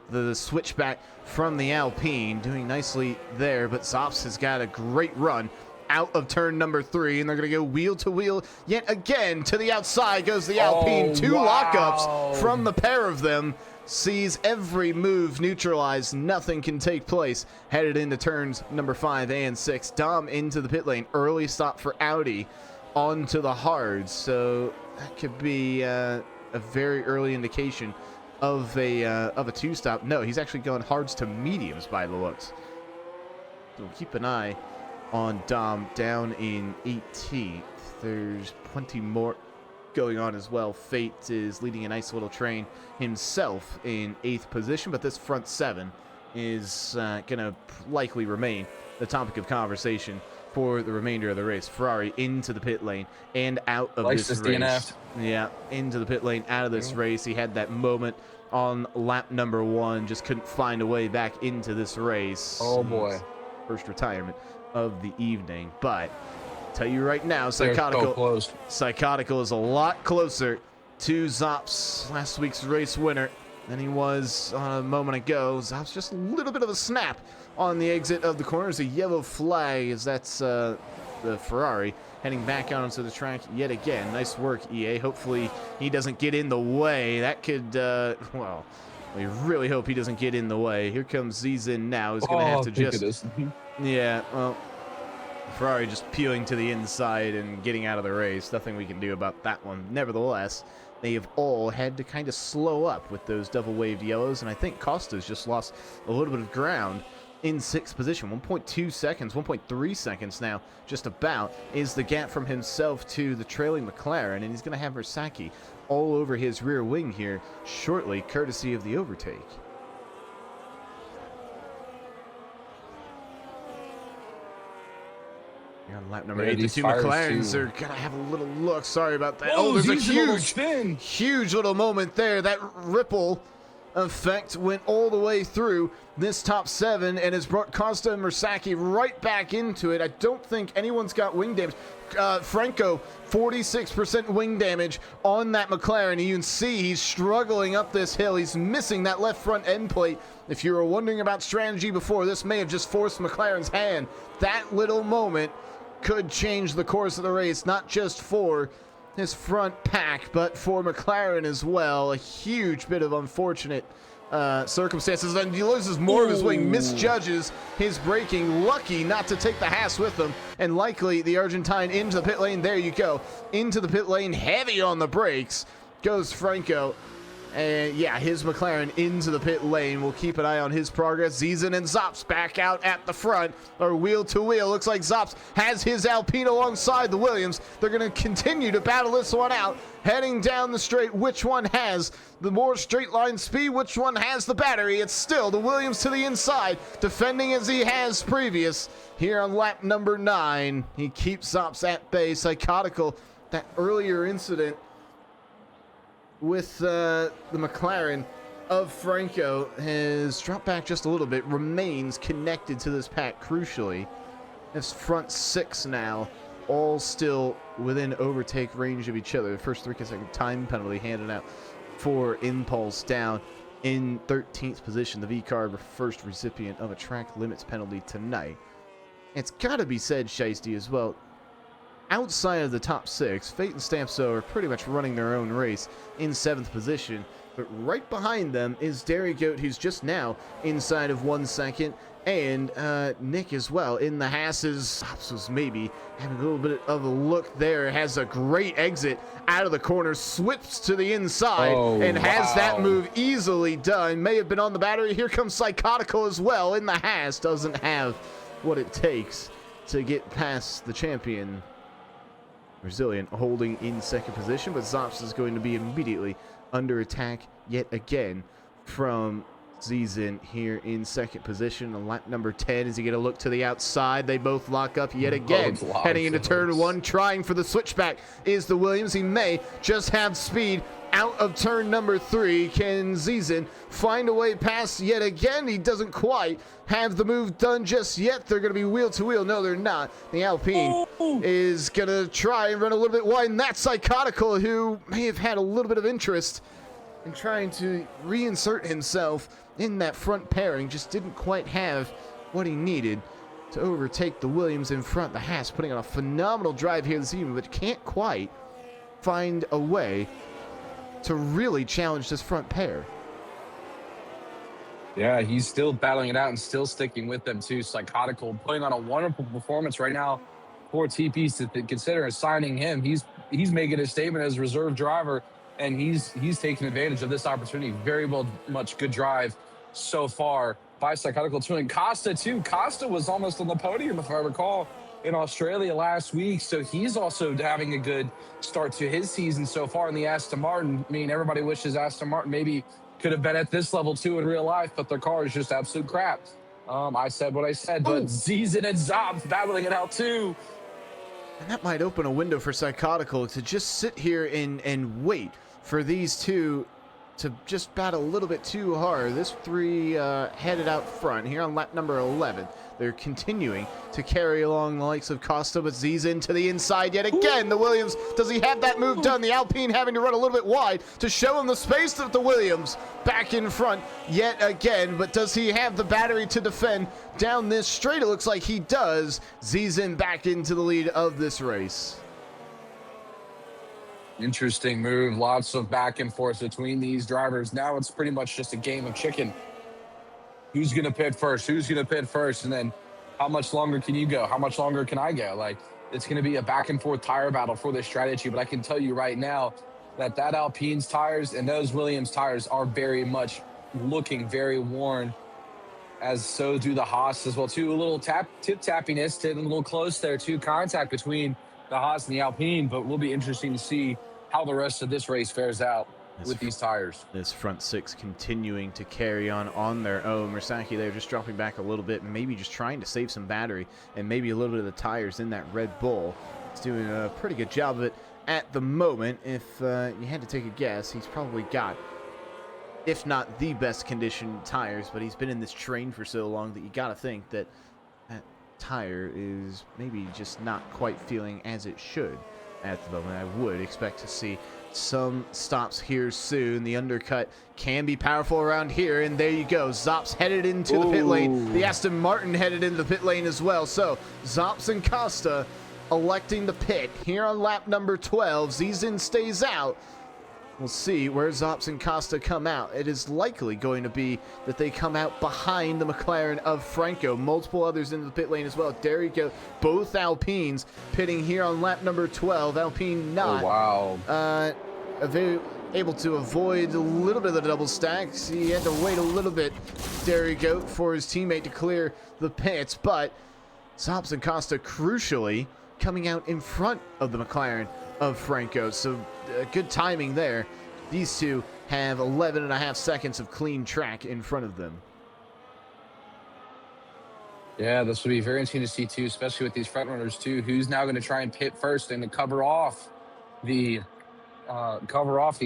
the switchback from the Alpine, doing nicely there, but Zops has got a great run out of turn number 3, and they're going to go wheel to wheel yet again. To the outside goes the Alpine. 2 lockups from the pair of them. Sees every move neutralized. Nothing can take place. Headed into turns number 5 and 6. Dom into the pit lane. Early stop for Audi onto the hards. So that could be a very early indication of a 2-stop. No, he's actually going hards to mediums by the looks. So keep an eye on Dom down in 18th. There's plenty more going on as well. Fate is leading a nice little train himself in 8th position, but this front 7 is going to likely remain the topic of conversation for the remainder of the race. Ferrari into the pit lane and out of Likes this this race. DNF. Yeah, into the pit lane, out of this race. He had that moment on lap number 1, just couldn't find a way back into this race. Oh boy. First retirement of the evening. But I'll tell you right now, They're so close. Psychotical is a lot closer to Zops, last week's race winner, than he was a moment ago. Zops just a little bit of a snap on the exit of the corner. There's a yellow flag as that's the Ferrari heading back out onto the track yet again. Nice work, EA. Hopefully he doesn't get in the way. That could, well, we really hope he doesn't get in the way. Here comes Zizin now. He's going to have to just... Yeah, well, Ferrari just peeling to the inside and getting out of the race. Nothing we can do about that one. Nevertheless, they have all had to kind of slow up with those double-waved yellows, and I think Costa's just lost a little bit of ground in 6th position. 1.2 seconds, 1.3 seconds now, just about, is the gap from himself to the trailing McLaren, and he's going to have Versacchi all over his rear wing here shortly, courtesy of the overtake. You're on lap number 8. The two McLarens are going to have a little look. Sorry about that. Oh, there's a huge little moment there. That ripple effect went all the way through this top 7 and has brought Costa and Versacchi right back into it. I don't think anyone's got wing damage. Franco, 46% wing damage on that McLaren. You can see he's struggling up this hill. He's missing that left front end plate. If you were wondering about strategy before, this may have just forced McLaren's hand. That little moment could change the course of the race, not just for his front pack, but for McLaren as well. A huge bit of unfortunate circumstances, and he loses more of his wing, misjudges his braking, lucky not to take the Haas with him, and likely the Argentine into the pit lane. There you go, into the pit lane, heavy on the brakes goes Franco. And yeah, his McLaren into the pit lane. We'll keep an eye on his progress. Zizin and Zops back out at the front, or wheel to wheel. Looks like Zops has his Alpine alongside the Williams. They're going to continue to battle this one out, heading down the straight. Which one has the more straight line speed? Which one has the battery? It's still the Williams to the inside, defending as he has previous. Here on lap number 9, he keeps Zops at bay. Psychotical, that earlier incident with the McLaren of Franco has dropped back just a little bit, remains connected to this pack crucially. This front 6 now, all still within overtake range of each other. The first 3 consecutive time penalty handed out for Impulse down in 13th position. The V-Car, first recipient of a track limits penalty tonight. It's got to be said, Shiesty, as well, outside of the top 6, Fate and Stampso are pretty much running their own race in 7th position. But right behind them is Dairy Goat, who's just now inside of 1 second. And Nick as well in the Haas's. Zops was maybe having a little bit of a look there. Has a great exit out of the corner. Slips to the inside and has that move easily done. May have been on the battery. Here comes Psychotical as well in the Haas. Doesn't have what it takes to get past the champion. Resilient holding in 2nd position, but Zops is going to be immediately under attack yet again from Zizin here in 2nd position. On lap number 10, as he get a look to the outside, they both lock up yet again. Heading into turn 1, trying for the switchback is the Williams. He may just have speed out of turn number 3. Can Zizin find a way past yet again? He doesn't quite have the move done just yet. They're going to be wheel to wheel. No, they're not. The Alpine is going to try and run a little bit wide, and that's Psychotical, who may have had a little bit of interest in trying to reinsert himself in that front pairing. Just didn't quite have what he needed to overtake the Williams in front. The Haas putting on a phenomenal drive here this evening, but can't quite find a way to really challenge this front pair. Yeah, he's still battling it out and still sticking with them too. Psychotical putting on a wonderful performance right now for TPs to consider assigning him. He's making a statement as reserve driver, and he's taking advantage of this opportunity. Very much good drive so far by Psychotical too. And Costa too. Costa was almost on the podium, if I recall, in Australia last week. So he's also having a good start to his season so far in the Aston Martin. I mean, everybody wishes Aston Martin maybe could have been at this level too in real life, but their car is just absolute crap. I said what I said, but Oh, Zizin and Zops battling it out too. and that might open a window for Psychotical to just sit here and wait for these two to just battle a little bit too hard. This three headed out front here on lap number 11. They're continuing to carry along the likes of Costa, but Z's into the inside yet again. The Williams, does he have that move done? The Alpine having to run a little bit wide to show him the space of the Williams back in front yet again, but does he have the battery to defend down this straight? It looks like he does. Z's in back into the lead of this race. Interesting move. Lots of back and forth between these drivers. Now it's pretty much just a game of chicken. Who's going to pit first? Who's going to pit first? And then how much longer can you go? How much longer can I go? Like, it's going to be a back and forth tire battle for this strategy. But I can tell you right now that Alpine's tires and those Williams tires are very much looking very worn, as so do the Haas as well too. A little tip tappiness, to a little close there too. Contact between the Haas and the Alpine, but will be interesting to see how the rest of this race fares out with these tires. This front six continuing to carry on their own. Mercedes, they're just dropping back a little bit, maybe just trying to save some battery and maybe a little bit of the tires in that Red Bull. He's doing a pretty good job of it at the moment. If you had to take a guess, he's probably got, if not the best conditioned tires, but he's been in this train for so long that you got to think that that tire is maybe just not quite feeling as it should at the moment. I would expect to see some stops here soon. The undercut can be powerful around here, and there you go. Zops headed into the pit lane. The Aston Martin headed into the pit lane as well. So Zops and Costa electing the pit here on lap number 12. Zizin stays out. We'll see where Zops and Costa come out. It is likely going to be that they come out behind the McLaren of Franco. Multiple others into the pit lane as well. There you go. Both Alpines pitting here on lap number 12. Alpine not. Oh, wow. Able to avoid a little bit of the double stacks. He had to wait a little bit, there you go, for his teammate to clear the pits. But Zops and Costa crucially coming out in front of the McLaren of Franco. So good timing there. These two have 11.5 seconds of clean track in front of them. Yeah, this will be very interesting to see too, especially with these front runners too. Who's now going to try and pit first and to cover off the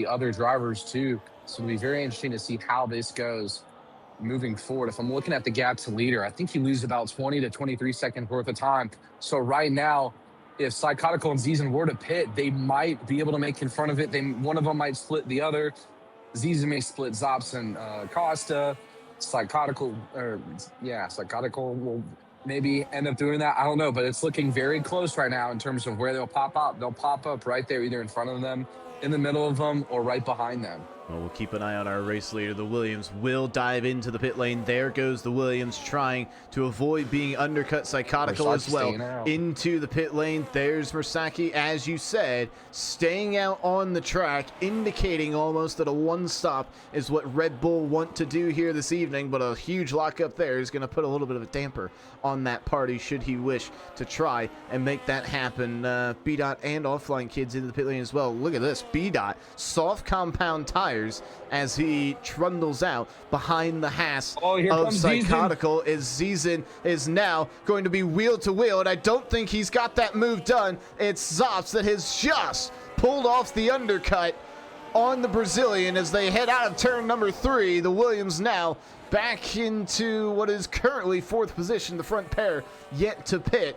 other drivers too. So it'll be very interesting to see how this goes moving forward. If I'm looking at the gap to leader, I think he loses about 20 to 23 seconds worth of time. So right now, if Psychotical and Zizin were to pit, they might be able to make in front of it. One of them might split the other. Zizin may split Zops and Costa. Psychotical will maybe end up doing that. I don't know, but it's looking very close right now in terms of where they'll pop up. They'll pop up right there, either in front of them, in the middle of them, or right behind them. Well, we'll keep an eye on our race leader. The Williams will dive into the pit lane. There goes the Williams trying to avoid being undercut. Psychotical as well into the pit lane. There's Mercedes, as you said, staying out on the track, indicating almost that a one-stop is what Red Bull want to do here this evening, but a huge lockup there is going to put a little bit of a damper on that party should he wish to try and make that happen. B-Dot and Offline Kids into the pit lane as well. Look at this. B-Dot, soft compound tires as he trundles out behind the Haas of Psychotical. Zizin is now going to be wheel to wheel, and I don't think he's got that move done. It's Zops that has just pulled off the undercut on the Brazilian as they head out of turn number 3. The Williams now back into what is currently 4th position, the front pair yet to pit.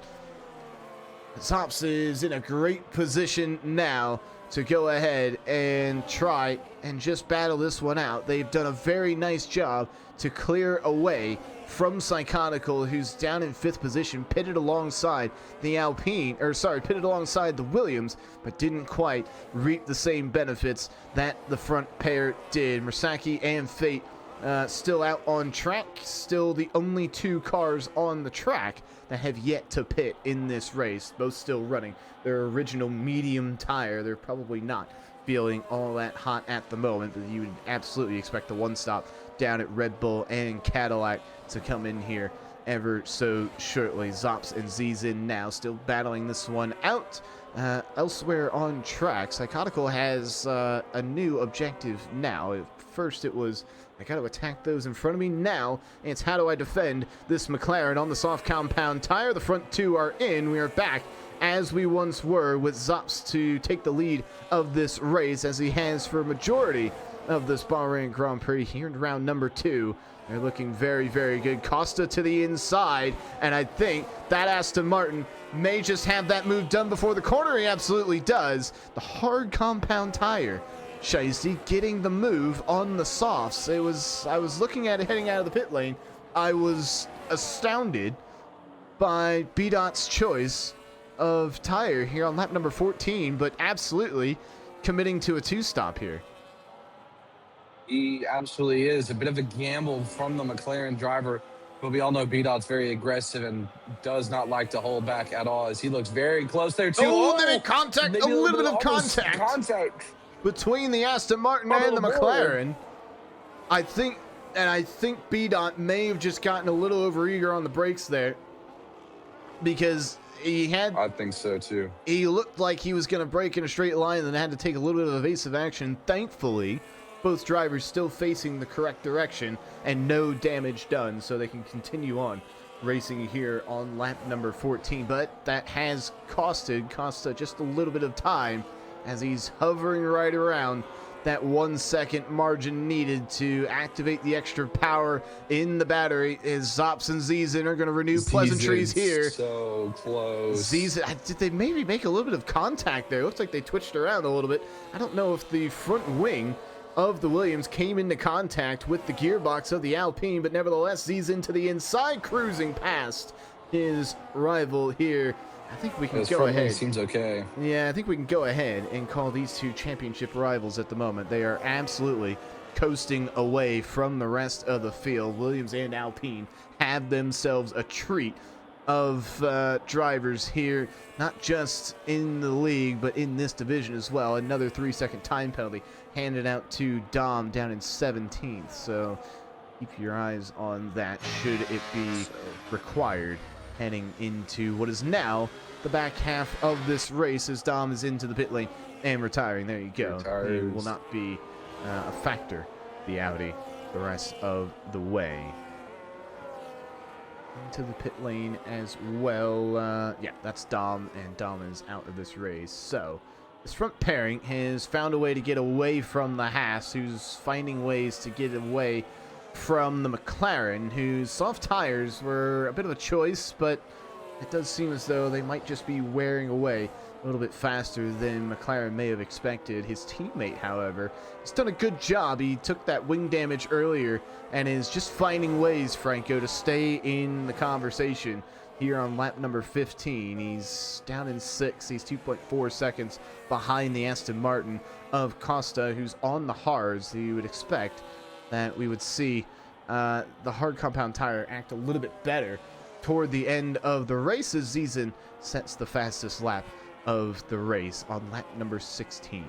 Zops is in a great position now to go ahead and try and just battle this one out. They've done a very nice job to clear away from Psychotical, who's down in 5th position, pitted alongside the Williams, but didn't quite reap the same benefits that the front pair did. Mercedes and Fate still out on track, still the only 2 cars on the track that have yet to pit in this race, both still running their original medium tire. They're probably not feeling all that hot at the moment, but you would absolutely expect the one stop down at Red Bull and Cadillac to come in here ever so shortly. Zops and Zizin now still battling this one out. Elsewhere on track, Psychotical has a new objective now. First it was, I got to attack those in front of me. Now it's how do I defend this McLaren on the soft compound tire. The front two are in. We are back as we once were, with Zops to take the lead of this race, as he has for a majority of this Bahrain Grand Prix here in round number 2. They're looking very, very good. Costa to the inside, and I think that Aston Martin may just have that move done before the corner. He absolutely does. The hard compound tire. Shiesty getting the move on the softs. I was looking at it heading out of the pit lane. I was astounded by B-Dot's choice of tire here on lap number 14, but absolutely committing to a 2-stop here. He absolutely is. A bit of a gamble from the McLaren driver, but we all know B-Dot's very aggressive and does not like to hold back at all, as he looks very close there too. Oh, they made contact, a little bit of contact between the Aston Martin and the McLaren. I think B-Dot may have just gotten a little overeager on the brakes there, because I think so too. He looked like he was going to brake in a straight line and then had to take a little bit of evasive action. Thankfully, both drivers still facing the correct direction and no damage done, so they can continue on racing here on lap number 14. But that has costed Costa just a little bit of time, as he's hovering right around that 1 second margin needed to activate the extra power in the battery. As Zops and Zizin are going to renew pleasantries here. So close. Zizin, did they maybe make a little bit of contact there? It looks like they twitched around a little bit. I don't know if the front wing of the Williams came into contact with the gearbox of the Alpine, but nevertheless, Zizin to the inside, cruising past his rival here. I think we can go ahead. Seems okay. Yeah, I think we can go ahead and call these two championship rivals at the moment. They are absolutely coasting away from the rest of the field. Williams and Alpine have themselves a treat of drivers here, not just in the league, but in this division as well. Another 3-second time penalty handed out to Dom down in 17th. So keep your eyes on that should it be required heading into what is now the back half of this race, as Dom is into the pit lane and retiring. There you go. He will not be a factor, the Audi, the rest of the way. Into the pit lane as well. Yeah, that's Dom, and Dom is out of this race. So this front pairing has found a way to get away from the Haas, who's finding ways to get away from the McLaren, whose soft tires were a bit of a choice, but it does seem as though they might just be wearing away a little bit faster than McLaren may have expected. His teammate, however, has done a good job. He took that wing damage earlier and is just finding ways, Franco, to stay in the conversation here on lap number 15. He's down in 6th. He's 2.4 seconds behind the Aston Martin of Costa, who's on the hards. So you would expect that we would see the hard compound tire act a little bit better toward the end of the race, as Zizin sets the fastest lap of the race on lap number 16.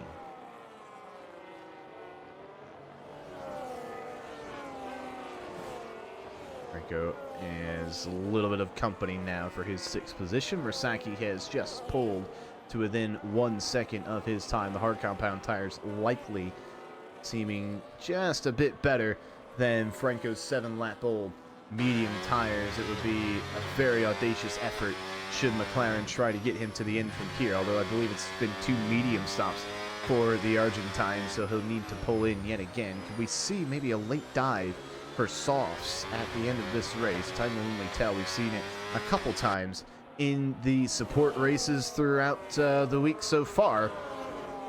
Franco has a little bit of company now for his 6th position. Meraki has just pulled to within 1 second of his time. The hard compound tires likely seeming just a bit better than Franco's 7-lap-old medium tires. It would be a very audacious effort should McLaren try to get him to the end from here, although I believe it's been 2 medium stops for the Argentine, so he'll need to pull in yet again. Could we see maybe a late dive for softs at the end of this race? Time will only tell. We've seen it a couple times in the support races throughout the week so far.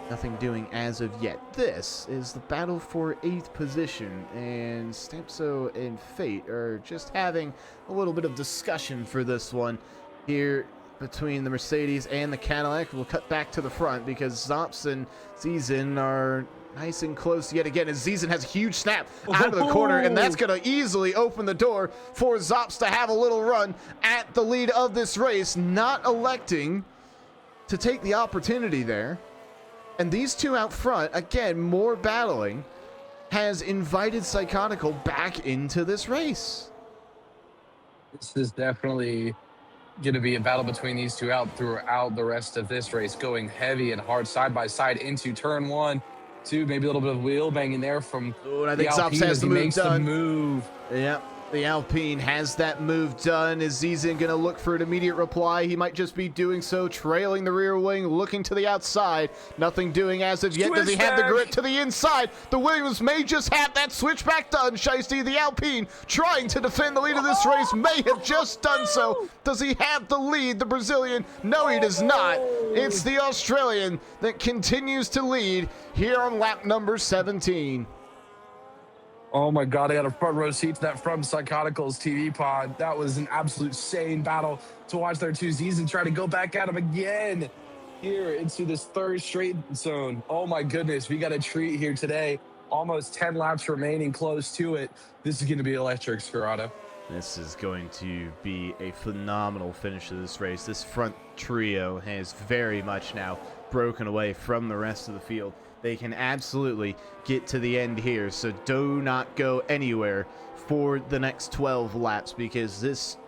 Nothing doing as of yet. This is the battle for 8th position, and Stamso and Fate are just having a little bit of discussion for this one here between the Mercedes and the Cadillac. We'll cut back to the front because Zops and Zizin are nice and close yet again, as Zizin has a huge snap out of the corner, and that's going to easily open the door for Zops to have a little run at the lead of this race, not electing to take the opportunity there. And these two out front, again, more battling, has invited Psychotical back into this race. This is definitely going to be a battle between these two out throughout the rest of this race, going heavy and hard side by side into turn one, two, maybe a little bit of wheel banging there from Oh, and I the think Zops Alpine has as the he move makes the done. move. Yep, the Alpine has that move done. Is Zizin going to look for an immediate reply? He might just be doing so, trailing the rear wing, looking to the outside. Nothing doing as of yet. Does he have the grip to the inside? The Williams may just have that switchback done. Shiesty, the Alpine, trying to defend the lead of this race, may have just done so. Does he have the lead, the Brazilian? No, he does not. It's the Australian that continues to lead here on lap number 17. Oh my God, I got a front row seat to that from Psychotical's TV pod. That was an absolute sane battle to watch their two Z's and try to go back at him again here into this third straight zone. Oh my goodness, we got a treat here today. Almost 10 laps remaining close to it. This is going to be electric, Scarrata. This is going to be a phenomenal finish to this race. This front trio has very much now broken away from the rest of the field. They can absolutely get to the end here, so do not go anywhere for the next 12 laps because this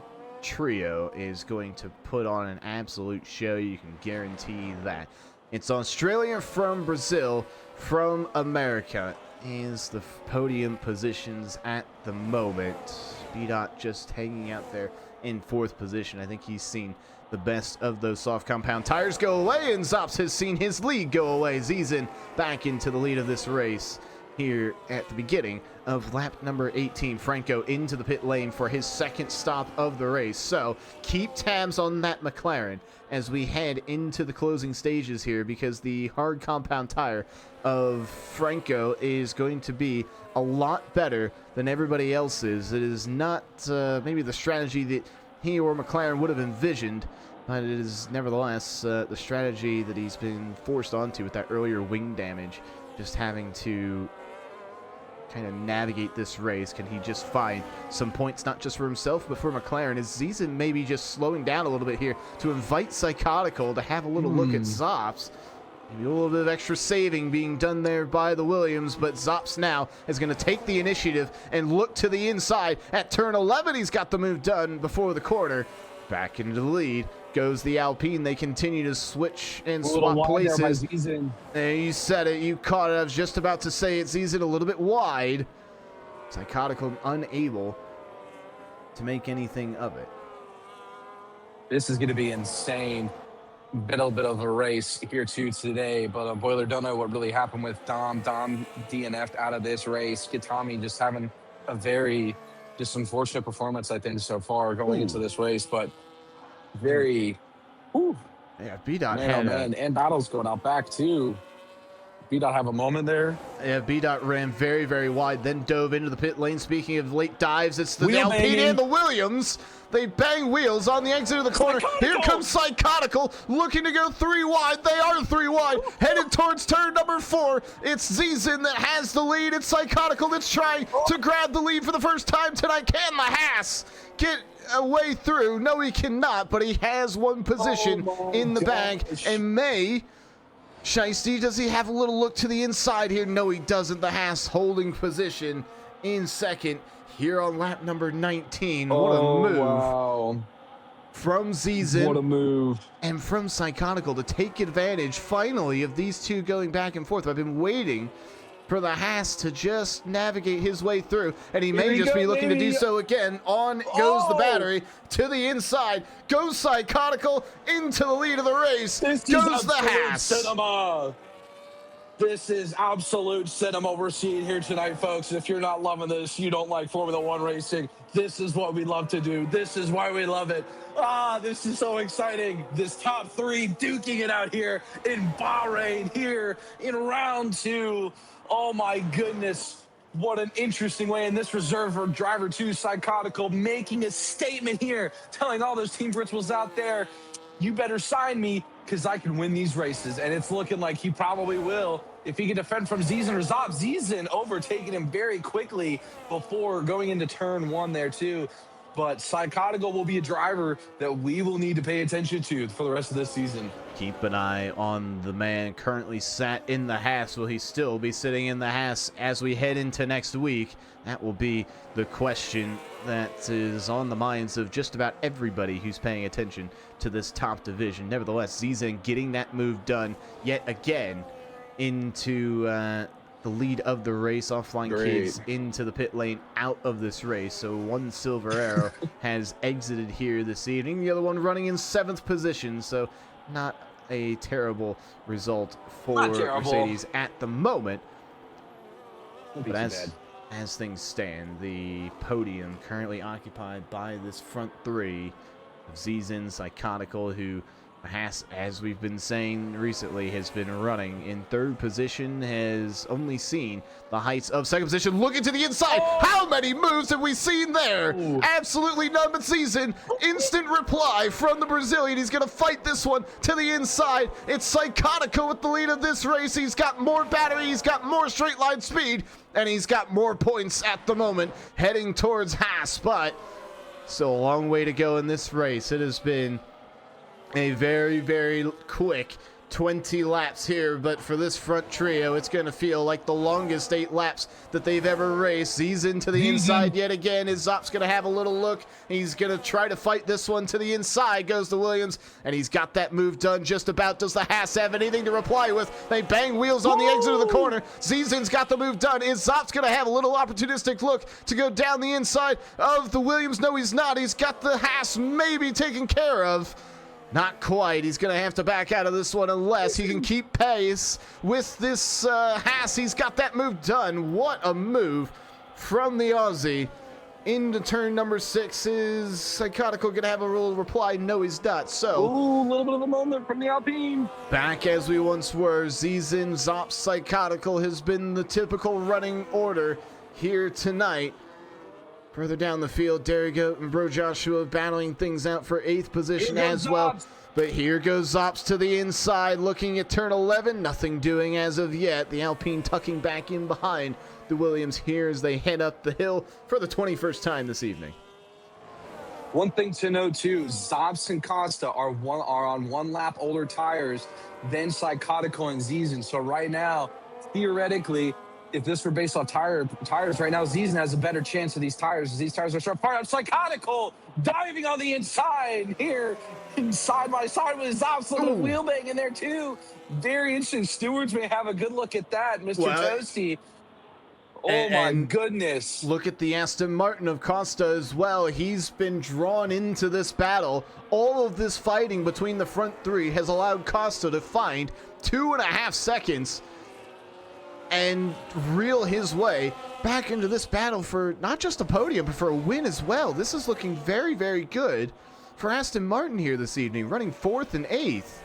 trio is going to put on an absolute show. You can guarantee that. It's Australia from Brazil from America is the podium positions at the moment. B-Dot just hanging out there in fourth position. I think he's seen the best of those soft compound tires go away, and Zops has seen his lead go away. Zizin back into the lead of this race here at the beginning of lap number 18. Franco into the pit lane for his second stop of the race. So keep tabs on that McLaren as we head into the closing stages here, because the hard compound tire of Franco is going to be a lot better than everybody else's. It is not maybe the strategy that he or McLaren would have envisioned, but it is nevertheless the strategy that he's been forced onto with that earlier wing damage, just having to kind of navigate this race. Can he just find some points, not just for himself, but for McLaren? Is Zizin maybe just slowing down a little bit here to invite Psychotical to have a little look at Zops? Maybe a little bit of extra saving being done there by the Williams, but Zops now is going to take the initiative and look to the inside. At turn 11, he's got the move done before the corner. Back into the lead goes the Alpine. They continue to switch and swap places. And you said it, you caught it. I was just about to say it. Zizin a little bit wide. Psychotical unable to make anything of it. This is going to be insane. Bit of a race here too today, but Boiler don't know what really happened with Dom. Dom DNF'd out of this race. Kitami just having a very just unfortunate performance, I think, so far going into this race, but very. Yeah, B-Dot had and Battle's going out back too. B-Dot have a moment there. Yeah, B-Dot ran very, very wide, then dove into the pit lane. Speaking of late dives, it's the Alpine and the Williams. They bang wheels on the exit of the corner. Here comes Psychotical, looking to go 3 wide. They are 3 wide, headed towards turn number 4. It's Zizin that has the lead. It's Psychotical that's trying to grab the lead for the first time tonight. Can the Haas get a way through? No, he cannot, but he has one position in the bag, and may... Shiesty, does he have a little look to the inside here? No, he doesn't. The Haas holding position in second here on lap number 19. What a move. Wow. From Zizin. What a move. And from Psychotical to take advantage, finally, of these two going back and forth. I've been waiting for the Haas to just navigate his way through, and he may just be looking to do so again. On goes the battery to the inside, goes Psychotical into the lead of the race. This goes the Haas. Cinema. This is absolute cinema we're seeing here tonight, folks. If you're not loving this, you don't like Formula One racing. This is what we love to do. This is why we love it. This is so exciting. This top 3 duking it out here in Bahrain, here in round 2. Oh my goodness, what an interesting way. And this reserve for driver 2, Psychotical, making a statement here, telling all those team principals out there, you better sign me because I can win these races. And it's looking like he probably will if he can defend from Zizin or Zob. Zizin overtaking him very quickly before going into turn 1 there too. but Psychotical will be a driver that we will need to pay attention to for the rest of this season. Keep an eye on the man currently sat in the Haas. Will he still be sitting in the Haas as we head into next week? That will be the question that is on the minds of just about everybody who's paying attention to this top division. Nevertheless, Zizan getting that move done yet again into the lead of the race. Offline Kids into the pit lane out of this race. So one Silver Arrow has exited here this evening. The other one running in 7th position. So not a terrible result for Mercedes at the moment. But as things stand, the podium currently occupied by this front three of Zizan, Psychotical, who Haas, as we've been saying recently, has been running in 3rd position, has only seen the heights of 2nd position. Look into the inside. How many moves have we seen there? Absolutely none, but Zizan, instant reply from the Brazilian. He's going to fight this one to the inside. It's Psychotical with the lead of this race. He's got more battery, he's got more straight line speed, and he's got more points at the moment heading towards Haas, but still a long way to go in this race. It has been a very, very quick 20 laps here, but for this front trio, it's going to feel like the longest 8 laps that they've ever raced. Zizan to the inside yet again. Is Zop's going to have a little look. He's going to try to fight this one to the inside. Goes to Williams, and he's got that move done just about. Does the Haas have anything to reply with? They bang wheels on the exit of the corner. Zizan's got the move done. Is Zop's going to have a little opportunistic look to go down the inside of the Williams? No, he's not. He's got the Haas maybe taken care of. Not quite. He's going to have to back out of this one unless he can keep pace with this Haas. He's got that move done. What a move from the Aussie. Into turn number 6. Is Psychotical going to have a little reply? No, he's not. So, a little bit of a moment from the Alpine. Back as we once were. Zizan, Zop, Psychotical has been the typical running order here tonight. Further down the field, Derigo and Bro Joshua battling things out for 8th position as well. But here goes Zops to the inside, looking at turn 11. Nothing doing as of yet. The Alpine tucking back in behind the Williams here as they head up the hill for the 21st time this evening. One thing to note too, Zops and Costa are on 1 lap older tires than Psychotical and Zizan. So right now, theoretically, if this were based on tires right now, Zizan has a better chance of these tires. These tires are sharp. Part of Psychotical diving on the inside here, side by side with Zops. Little wheel bang in there too. Very interesting. Stewards may have a good look at that, Mr. Toasty. Oh my goodness. Look at the Aston Martin of Costa as well. He's been drawn into this battle. All of this fighting between the front three has allowed Costa to find 2.5 seconds and reel his way back into this battle for not just a podium, but for a win as well. This is looking very, very good for Aston Martin here this evening, running 4th and 8th.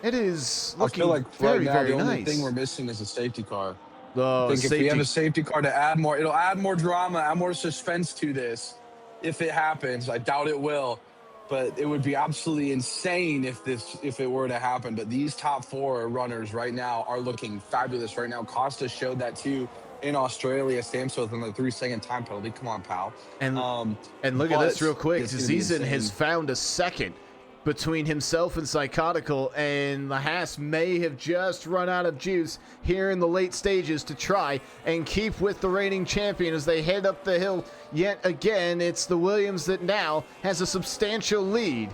It is looking I feel like very, right now, very the only nice. thing we're missing is a safety car. Oh, I think if we have a safety car to add more, it'll add more drama, add more suspense to this. If it happens, I doubt it will, but it would be absolutely insane if it were to happen. But these top 4 runners right now are looking fabulous right now. Costa showed that too in Australia. Stamsworth on the 3-second time penalty. Come on, pal. And look at this real quick. Zizan has found a second between himself and Psychotical, and the Haas may have just run out of juice here in the late stages to try and keep with the reigning champion as they head up the hill yet again. It's the Williams that now has a substantial lead.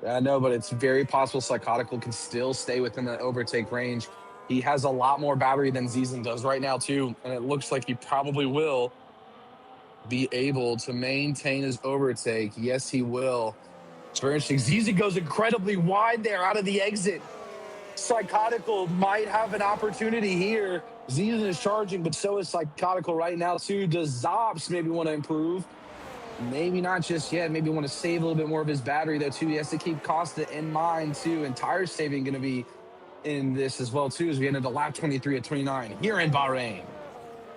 I know, but it's very possible Psychotical can still stay within the overtake range. He has a lot more battery than Zizan does right now too, and it looks like he probably will be able to maintain his overtake. Yes, he will. It's very interesting. Zizan goes incredibly wide there out of the exit. Psychotical might have an opportunity here. Zizan is charging, but so is Psychotical right now too. Does Zops maybe want to improve? Maybe not just yet. Maybe want to save a little bit more of his battery though too. He has to keep Costa in mind too, and tire saving going to be in this as well too as we end into lap 23 at 29 here in Bahrain.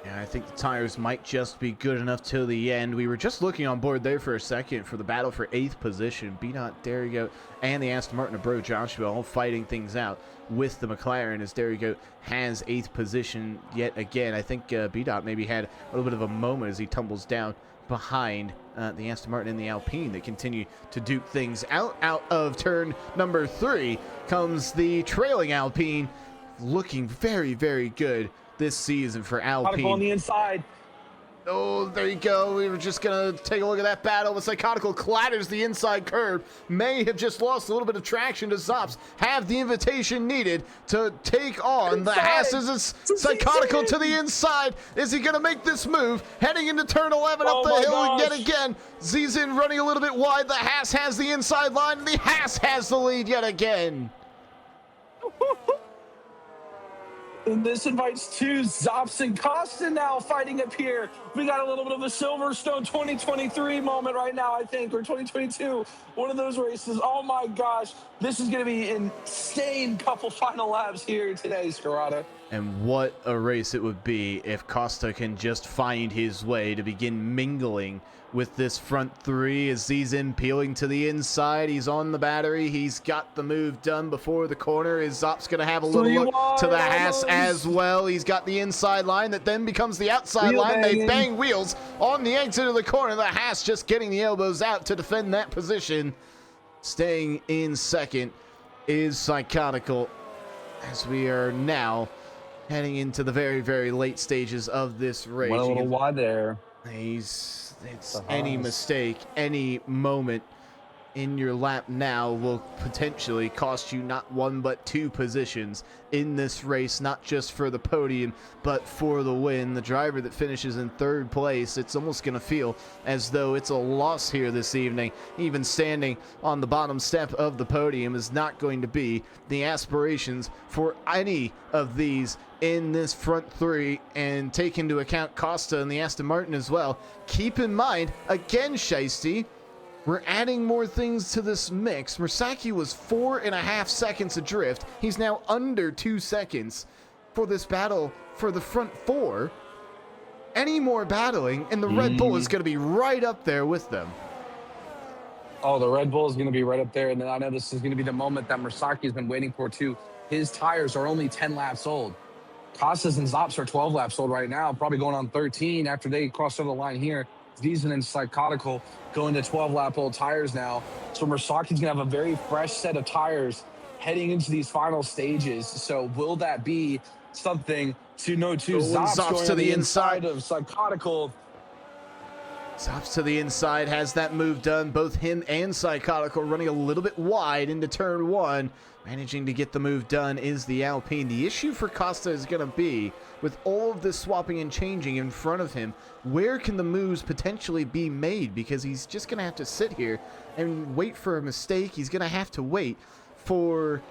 Yeah, I think the tires might just be good enough till the end. We were just looking on board there for a second for the battle for 8th position. B-Dot, Derigo, and the Aston Martin of Bro Joshua all fighting things out with the McLaren as Derigo has 8th position yet again. I think B-Dot maybe had a little bit of a moment as he tumbles down behind the Aston Martin and the Alpine that continue to duke things out. Out of turn number 3 comes the trailing Alpine, looking very, very good this season for Alpine. On the inside. Oh, there you go. We were just going to take a look at that battle. The Psychotical clatters the inside curb. May have just lost a little bit of traction to Zops. Have the invitation needed to take on the Haas's Psychotical to the inside. Is he going to make this move? Heading into turn 11 up the hill yet again. Zizin running a little bit wide. The Haas has the inside line. The Haas has the lead yet again. And this invites two Zops and Costa now fighting up here. We got a little bit of a Silverstone 2023 moment right now, I think, or 2022. One of those races. Oh my gosh. This is going to be an insane couple final laps here today, Scarata. And what a race it would be if Costa can just find his way to begin mingling with this front 3 as he's in peeling to the inside. He's on the battery. He's got the move done before the corner. Is Zop's going to have a little look to the Haas as well. He's got the inside line that then becomes the outside line. They bang wheels on the exit of the corner. The Haas just getting the elbows out to defend that position. Staying in second is Psychotical as we are now heading into the very, very late stages of this race. Went a little wide there. It's any mistake, any moment in your lap now will potentially cost you not 1 but 2 positions in this race, not just for the podium but for the win. The driver that finishes in 3rd place, it's almost going to feel as though it's a loss here this evening. Even standing on the bottom step of the podium is not going to be the aspirations for any of these in this front 3, and take into account Costa and the Aston Martin as well. Keep in mind, again, Shiesty, we're adding more things to this mix. Mersacky was 4.5 seconds adrift. He's now under 2 seconds for this battle for the front 4. Any more battling, and the Red Bull is going to be right up there with them. Oh, the Red Bull is going to be right up there, and then I know this is going to be the moment that Mersacky has been waiting for, too. His tires are only 10 laps old. Costas and Zops are 12 laps old right now, probably going on 13 after they cross over the line here. Diesel and Psychotical going to 12-lap-old tires now. So Mersaky's going to have a very fresh set of tires heading into these final stages. So will that be something to know to Zops going to the inside of Psychotical? Zops to the inside, has that move done. Both him and Psychotical running a little bit wide into turn 1. Managing to get the move done is the Alpine. The issue for Costa is going to be, with all of this swapping and changing in front of him, where can the moves potentially be made? Because he's just going to have to sit here and wait for a mistake. He's going to have to wait for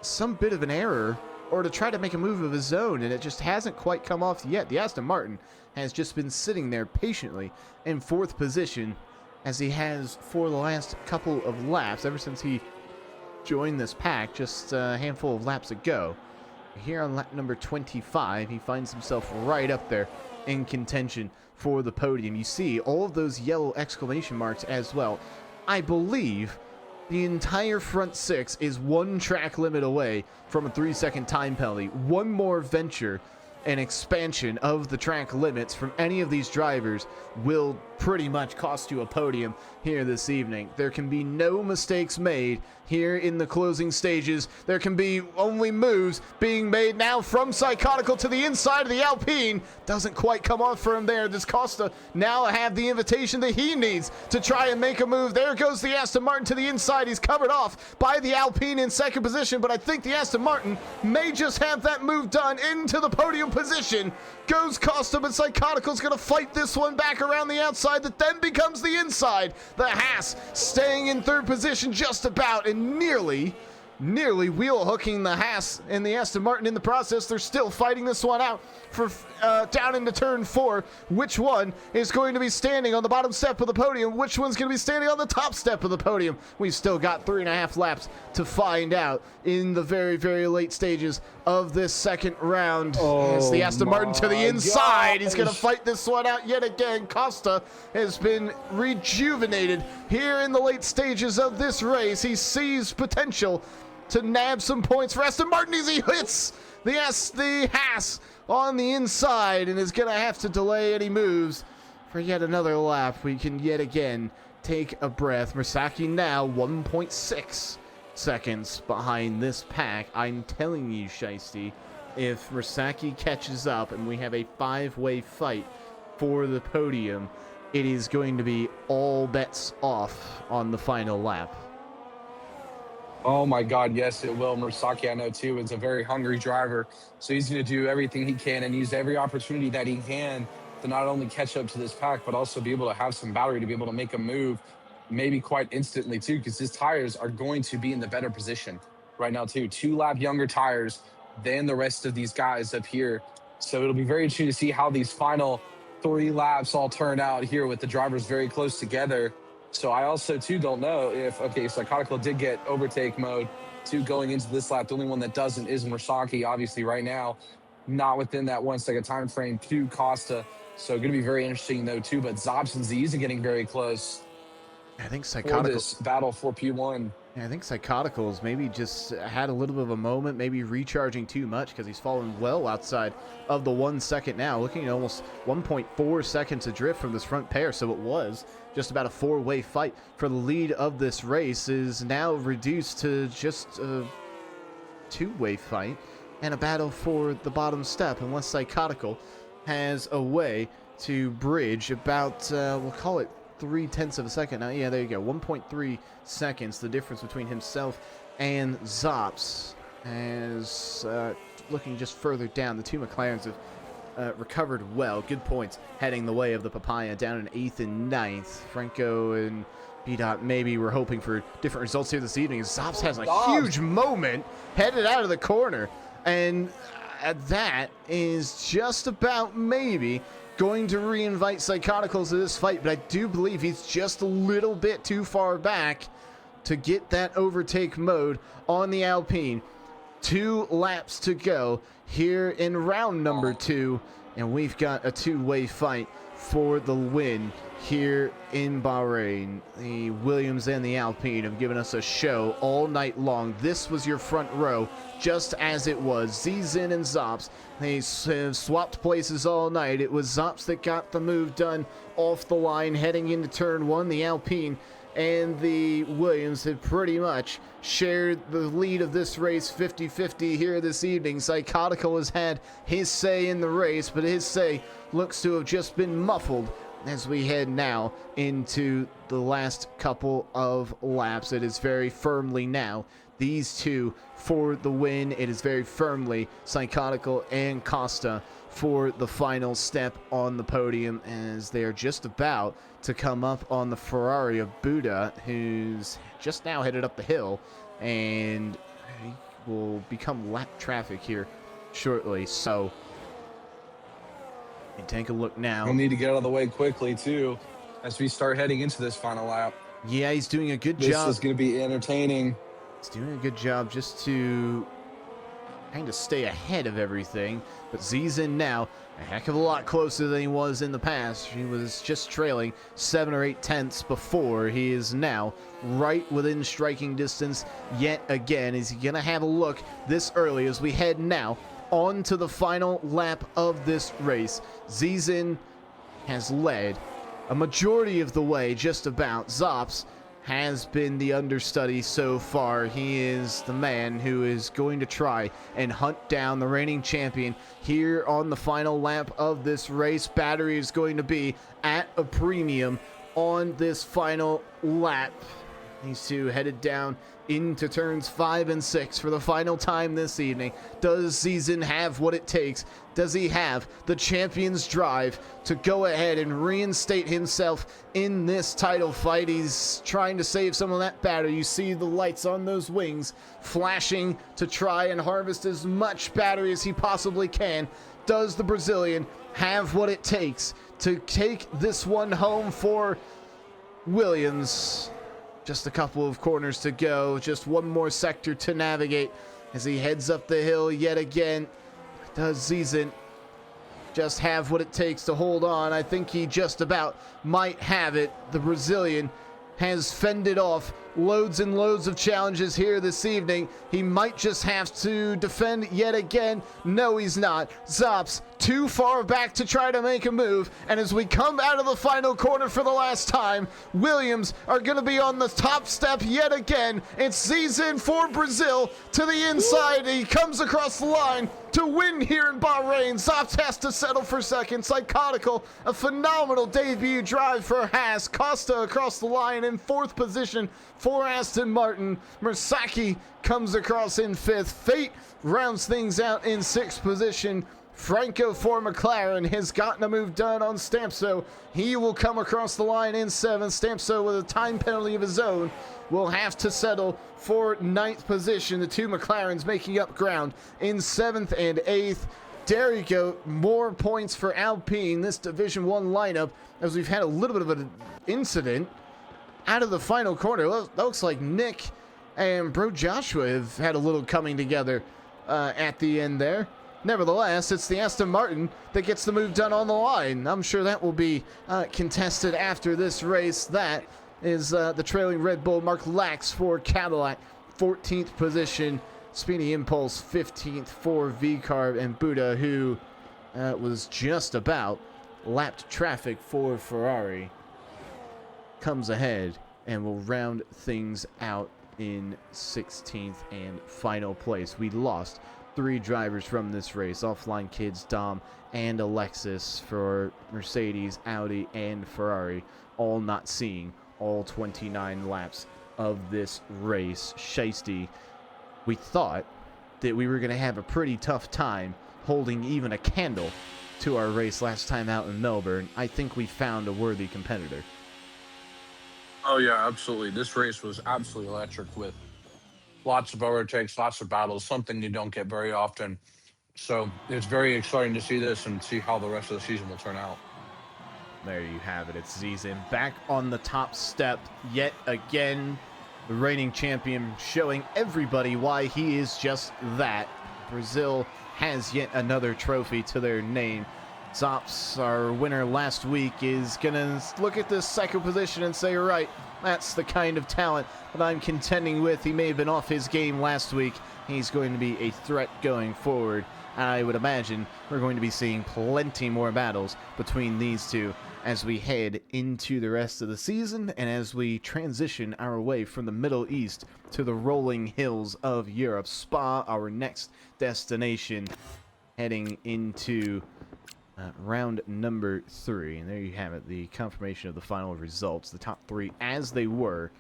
some bit of an error or to try to make a move of his own, and it just hasn't quite come off yet. The Aston Martin has just been sitting there patiently in 4th position, as he has for the last couple of laps, ever since he joined this pack just a handful of laps ago. Here on lap number 25, he finds himself right up there in contention for the podium. You see all of those yellow exclamation marks as well. I believe the entire front 6 is 1 track limit away from a 3-second time penalty. One more venture and expansion of the track limits from any of these drivers will pretty much cost you a podium here this evening. There can be no mistakes made here in the closing stages. There can be only moves being made now from Psychotical to the inside of the Alpine. Doesn't quite come off for him there. Does Costa now have the invitation that he needs to try and make a move? There goes the Aston Martin to the inside. He's covered off by the Alpine in 2nd position, but I think the Aston Martin may just have that move done into the podium position. Goes Costa, but Psychotical's going to fight this one back around the outside that then becomes the inside. The Haas staying in 3rd position just about, and nearly wheel hooking the Haas and the Aston Martin in the process. They're still fighting this one out for down into turn 4. Which one is going to be standing on the bottom step of the podium? Which one's going to be standing on the top step of the podium? We've still got 3.5 laps to find out in the very, very late stages of this 2nd round. As the Aston Martin to the inside. He's going to fight this one out yet again. Costa has been rejuvenated here in the late stages of this race. He sees potential to nab some points for Aston Martin as he hits the Haas on the inside and is going to have to delay any moves for yet another lap. We can yet again take a breath. Mersacky now 1.6 seconds behind this pack. I'm telling you, Shiesty, if Mersacky catches up and we have a 5-way fight for the podium, it is going to be all bets off on the final lap. Oh my God, yes, it will. Mersacky, I know too, is a very hungry driver. So he's going to do everything he can and use every opportunity that he can to not only catch up to this pack, but also be able to have some battery to be able to make a move, maybe quite instantly too, because his tires are going to be in the better position right now too. 2-lap younger tires than the rest of these guys up here. So it'll be very interesting to see how these final 3 laps all turn out here with the drivers very close together. So I also, too, don't know if, okay, Psychotical did get overtake mode, too, going into this lap. The only one that doesn't is Mersacky, obviously, right now, not within that 1 second time frame to Costa. So going to be very interesting, though, too. But Zops and Z's are getting very close. I think For Psychotical... this battle for P1. Yeah, I think Psychoticals maybe just had a little bit of a moment, maybe recharging too much because he's fallen well outside of the 1 second now, looking at almost 1.4 seconds adrift from this front pair. So it was just about a 4-way fight for the lead of this race, is now reduced to just a 2-way fight and a battle for the bottom step, unless Psychotical has a way to bridge about, we'll call it 0.3 of a second. Now, yeah, there you go. 1.3 seconds, the difference between himself and Zops. As looking just further down, the two McLarens have recovered well. Good points heading the way of the Papaya down in 8th and 9th. Franco and B-Dot maybe we're hoping for different results here this evening. Zops has a huge moment headed out of the corner. And that is just about maybe going to reinvite Psychoticals to this fight, but I do believe he's just a little bit too far back to get that overtake mode on the Alpine. 2 laps to go here in round number 2, and we've got a 2-way fight for the win here in Bahrain. The Williams and the Alpine have given us a show all night long. This was your front row, just as it was. Zizin and Zops, they have swapped places all night. It was Zops that got the move done off the line heading into turn 1. The Alpine and the Williams have pretty much shared the lead of this race 50-50 here this evening. Psychotical has had his say in the race, but his say looks to have just been muffled as we head now into the last couple of laps. It is very firmly now these two for the win. It is very firmly Psychotical and Costa for the final step on the podium, as they are just about to come up on the Ferrari of Buddha, who's just now headed up the hill, and he will become lap traffic here shortly. So and take a look now. We'll need to get out of the way quickly, too, as we start heading into this final lap. Yeah, he's doing a good job. This is going to be entertaining. He's doing a good job just to kind of stay ahead of everything. But Zizin now a heck of a lot closer than he was in the past. He was just trailing 7 or 8 tenths before. He is now right within striking distance yet again. Is he going to have a look this early as we head now on to the final lap of this race? Zizin has led a majority of the way, just about. Zops has been the understudy so far. He is the man who is going to try and hunt down the reigning champion here on the final lap of this race. Battery is going to be at a premium on this final lap. These two headed down into turns 5 and 6 for the final time this evening. Does Zizin have what it takes? Does he have the champion's drive to go ahead and reinstate himself in this title fight? He's trying to save some of that battery. You see the lights on those wings flashing to try and harvest as much battery as he possibly can. Does the Brazilian have what it takes to take this one home for Williams? Just a couple of corners to go. Just one more sector to navigate as he heads up the hill yet again. Does Zizin just have what it takes to hold on? I think he just about might have it. The Brazilian has fended off loads and loads of challenges here this evening. He might just have to defend yet again. No, he's not. Zops too far back to try to make a move. And as we come out of the final corner for the last time, Williams are going to be on the top step yet again. It's Zizin for Brazil to the inside. He comes across the line to win here in Bahrain. Zops has to settle for second. Psychotical, a phenomenal debut drive for Haas. Costa across the line in fourth position for Aston Martin. Mercedes comes across in fifth. Fate rounds things out in sixth position. Franco for McLaren has gotten a move done on Stampso. He will come across the line in seventh. Stampso with a time penalty of his own will have to settle for ninth position. The two McLarens making up ground in seventh and eighth. There you go. More points for Alpine, this Division 1 lineup, as we've had a little bit of an incident out of the final corner. That looks like Nick and Bro Joshua have had a little coming together at the end there. Nevertheless, it's the Aston Martin that gets the move done on the line. I'm sure that will be contested after this race. That is the trailing Red Bull. Mark Lax for Cadillac, 14th position. Speedy Impulse, 15th for V-Carb, and Buddha, who was just about lapped traffic for Ferrari, comes ahead and will round things out in 16th and final place. We lost 3 drivers from this race. Offline Kids, Dom, and Alexis for Mercedes, Audi, and Ferrari, all not seeing all 29 laps of this race. Shiesty, we thought that we were going to have a pretty tough time holding even a candle to our race last time out in Melbourne. I think we found a worthy competitor. Oh, yeah, absolutely. This race was absolutely electric with lots of overtakes, lots of battles, something you don't get very often. So it's very exciting to see this and see how the rest of the season will turn out. There you have it. It's Zizin back on the top step yet again. The reigning champion showing everybody why he is just that. Brazil has yet another trophy to their name. Zops, our winner last week, is going to look at this second position and say, right, that's the kind of talent that I'm contending with. He may have been off his game last week. He's going to be a threat going forward. I would imagine we're going to be seeing plenty more battles between these two as we head into the rest of the season and as we transition our way from the Middle East to the rolling hills of Europe. Spa, our next destination, heading into round number 3. And there you have it, the confirmation of the final results. The top 3 as they were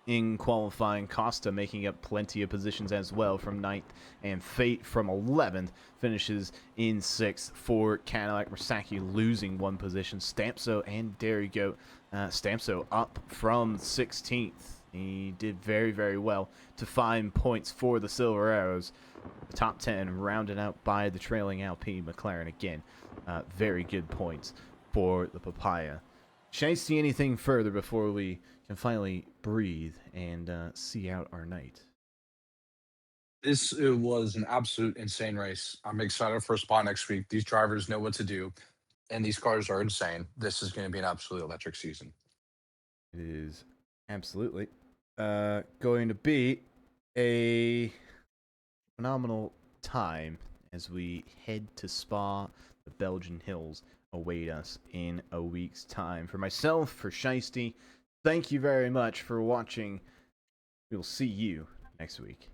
in qualifying. Costa making up plenty of positions as well from 9th, and Fate from 11th finishes in 6th for Cadillac. Mercedes losing 1 position. Stampso and there you go. Stampso up from 16th. He did very, very well to find points for the Silver Arrows. The top 10 rounded out by the trailing Alpine McLaren again. Very good points for the Papaya. Should I see anything further before we can finally breathe and see out our night? This was an absolute insane race. I'm excited for Spa next week. These drivers know what to do, and these cars are insane. This is going to be an absolute electric season. It is absolutely going to be a phenomenal time as we head to Spa. The Belgian hills await us in a week's time. For myself, for Shiesty, thank you very much for watching. We'll see you next week.